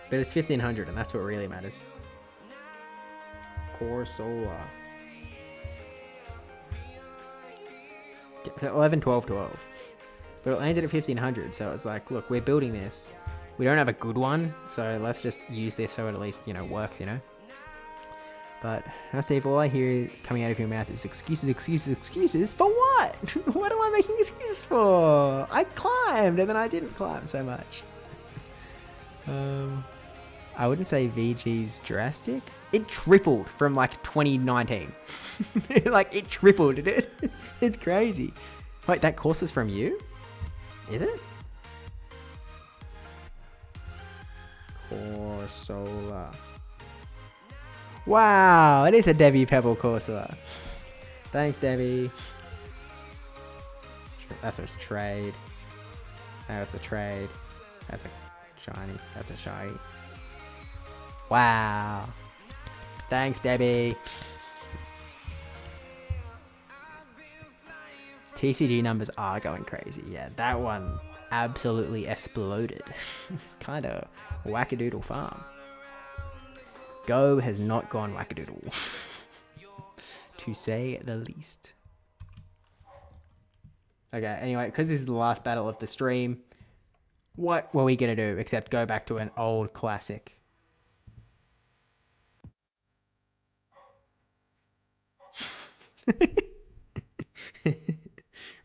But it's 1500 and that's what really matters. Corsola. 11, 12, 12. But it landed at 1500, so it's like, look, we're building this. We don't have a good one, so let's just use this so it at least, you know, works, you know? But, now Steve, all I hear coming out of your mouth is excuses. For what? What am I making excuses for? I climbed, and then I didn't climb so much. I wouldn't say VG's drastic. It tripled from like 2019. Like it tripled, did it? It's crazy. Wait, that course is from you? Is it? Corsola. Wow, it is a Debbie Pebble Corsola. Thanks, Debbie. That's a trade. That's a trade. That's a shiny. That's a shiny. Wow. Thanks, Debbie. TCG numbers are going crazy. Yeah, that one absolutely exploded. It's kind of wackadoodle farm. Go has not gone wackadoodle. To say the least. Okay, anyway, because this is the last battle of the stream, what were we going to do except go back to an old classic?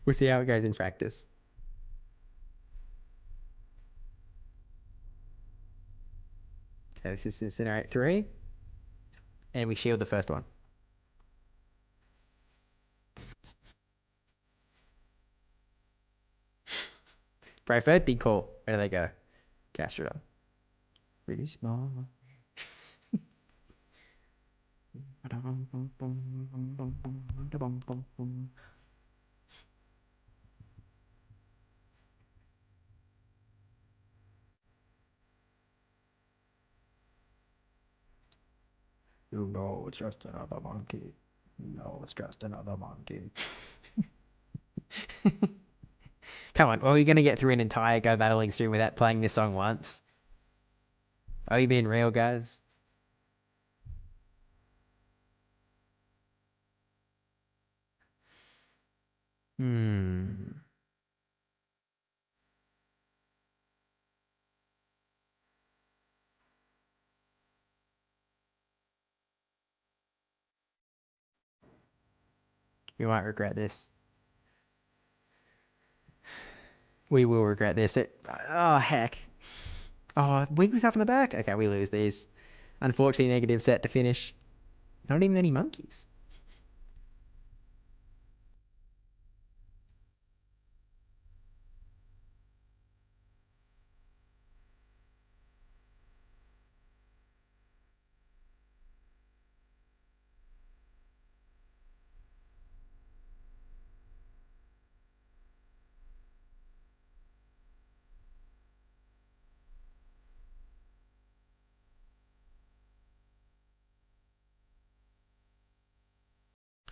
We'll see how it goes in practice. Okay, this is Incinerate 3. And we shield the first one. Brayford, big call. Where do they go? Castrodon. Really small. You know, it's just another monkey. No, it's just another monkey. Come on, well, we're going to get through an entire Go Battling stream without playing this song once. Are you being real, guys? You might regret this. We will regret this. Oh, heck. Oh, Wiggly's up in the back. Okay, we lose these. Unfortunately, negative set to finish. Not even any monkeys.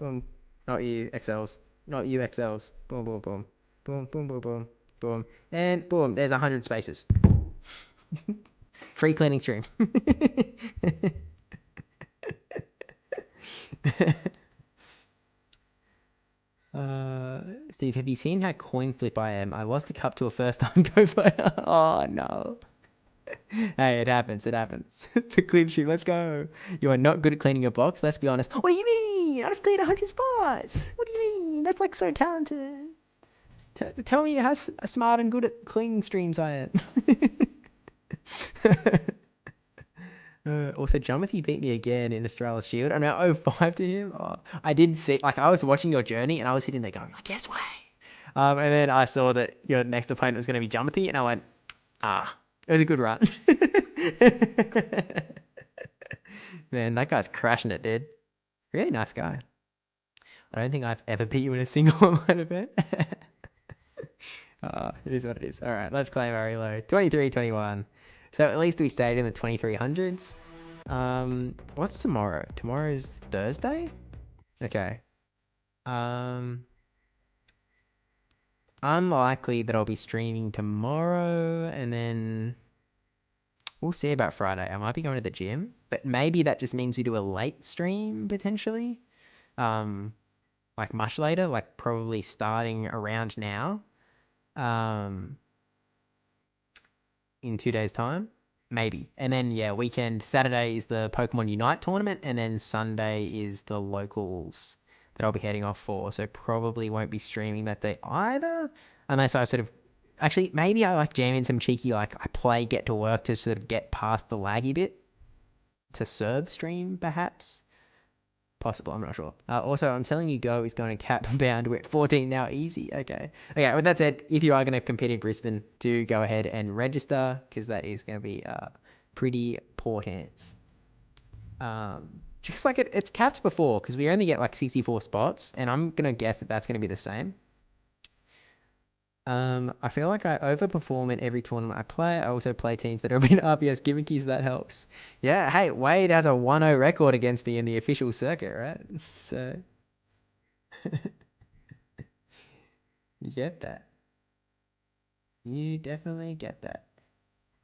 boom. Not you, XLs. Not you, XLs. Boom, boom, boom. Boom, boom, boom, boom, boom. And boom, there's 100 spaces. Free cleaning stream. Steve, have you seen how coin flip I am? I lost a cup to a first time go player. Oh no. Hey, it happens. It happens. The clean sheet. Let's go. You are not good at cleaning your box. Let's be honest. What do you mean? I just cleaned 100 spots. What do you mean? That's like so talented. Tell me how smart and good at cleaning streams I am. Also, Jonathan beat me again in Australia's Shield. I'm now 0-5 to him. Oh, I didn't see, like, I was watching your journey and I was sitting there going, guess way. And then I saw that your next opponent was going to be Jonathan, and I went, it was a good run. Man, that guy's crashing it, dude. Really nice guy. I don't think I've ever beat you in a single online event. It is what it is. All right, let's claim our reload. 23-21. So at least we stayed in the 2300s. What's tomorrow? Tomorrow's Thursday? Okay. Unlikely that I'll be streaming tomorrow, and then we'll see about Friday. I might be going to the gym, but maybe that just means we do a late stream potentially. Like much later, like probably starting around now. In 2 days' time, maybe. And then yeah, weekend Saturday is the Pokemon Unite tournament, and then Sunday is the locals that I'll be heading off for. So probably won't be streaming that day either, unless I sort of actually maybe I like jam in some cheeky like I play get to work to sort of get past the laggy bit to serve stream perhaps. Possible, I'm not sure. Also, I'm telling you, Go is going to cap bound. We're at 14 now, easy. Okay. With that said, if you are going to compete in Brisbane, do go ahead and register, because that is going to be pretty important. Just like it's capped before, because we only get like 64 spots, and I'm going to guess that that's going to be the same. I feel like I overperform in every tournament I play. I also play teams that are a bit RPS gimmicky, so that helps. Yeah, hey, Wade has a 1-0 record against me in the official circuit, right? So, you get that. You definitely get that.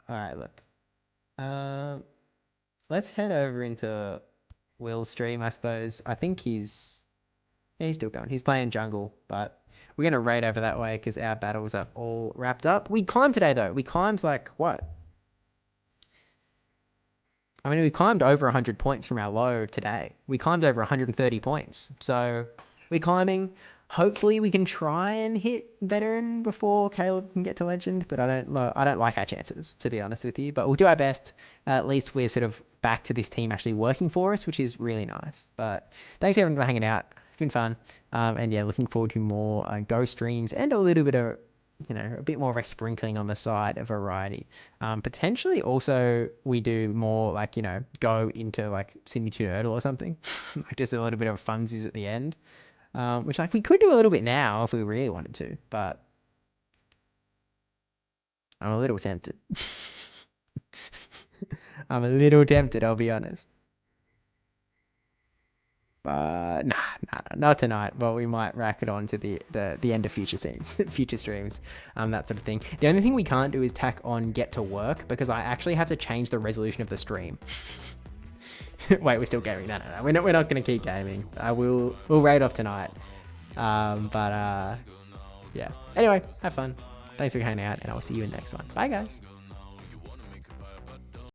All right, look. Let's head over into Will's stream, I suppose. I think he's still going. He's playing jungle, but we're going to raid over that way because our battles are all wrapped up. We climbed today, though. We climbed like, what? I mean, we climbed over 100 points from our low today. We climbed over 130 points. So we're climbing. Hopefully we can try and hit veteran before Caleb can get to legend, but I don't like our chances, to be honest with you. But we'll do our best. At least we're sort of back to this team actually working for us, which is really nice. But thanks everyone for hanging out. It's been fun. And yeah, looking forward to more Go streams and a little bit of, a bit more of a sprinkling on the side of variety. Potentially also we do more like, go into like Sydney to Nerdle or something. Like just a little bit of funsies at the end. Which like we could do a little bit now if we really wanted to, but I'm a little tempted. I'm a little tempted, I'll be honest. But nah, not tonight. But we might rack it on to the end of future streams, that sort of thing. The only thing we can't do is tack on get to work, because I actually have to change the resolution of the stream. Wait, we're still gaming. No. We're not gonna keep gaming. We'll raid off tonight. Yeah. Anyway, have fun. Thanks for hanging out, and I will see you in the next one. Bye, guys.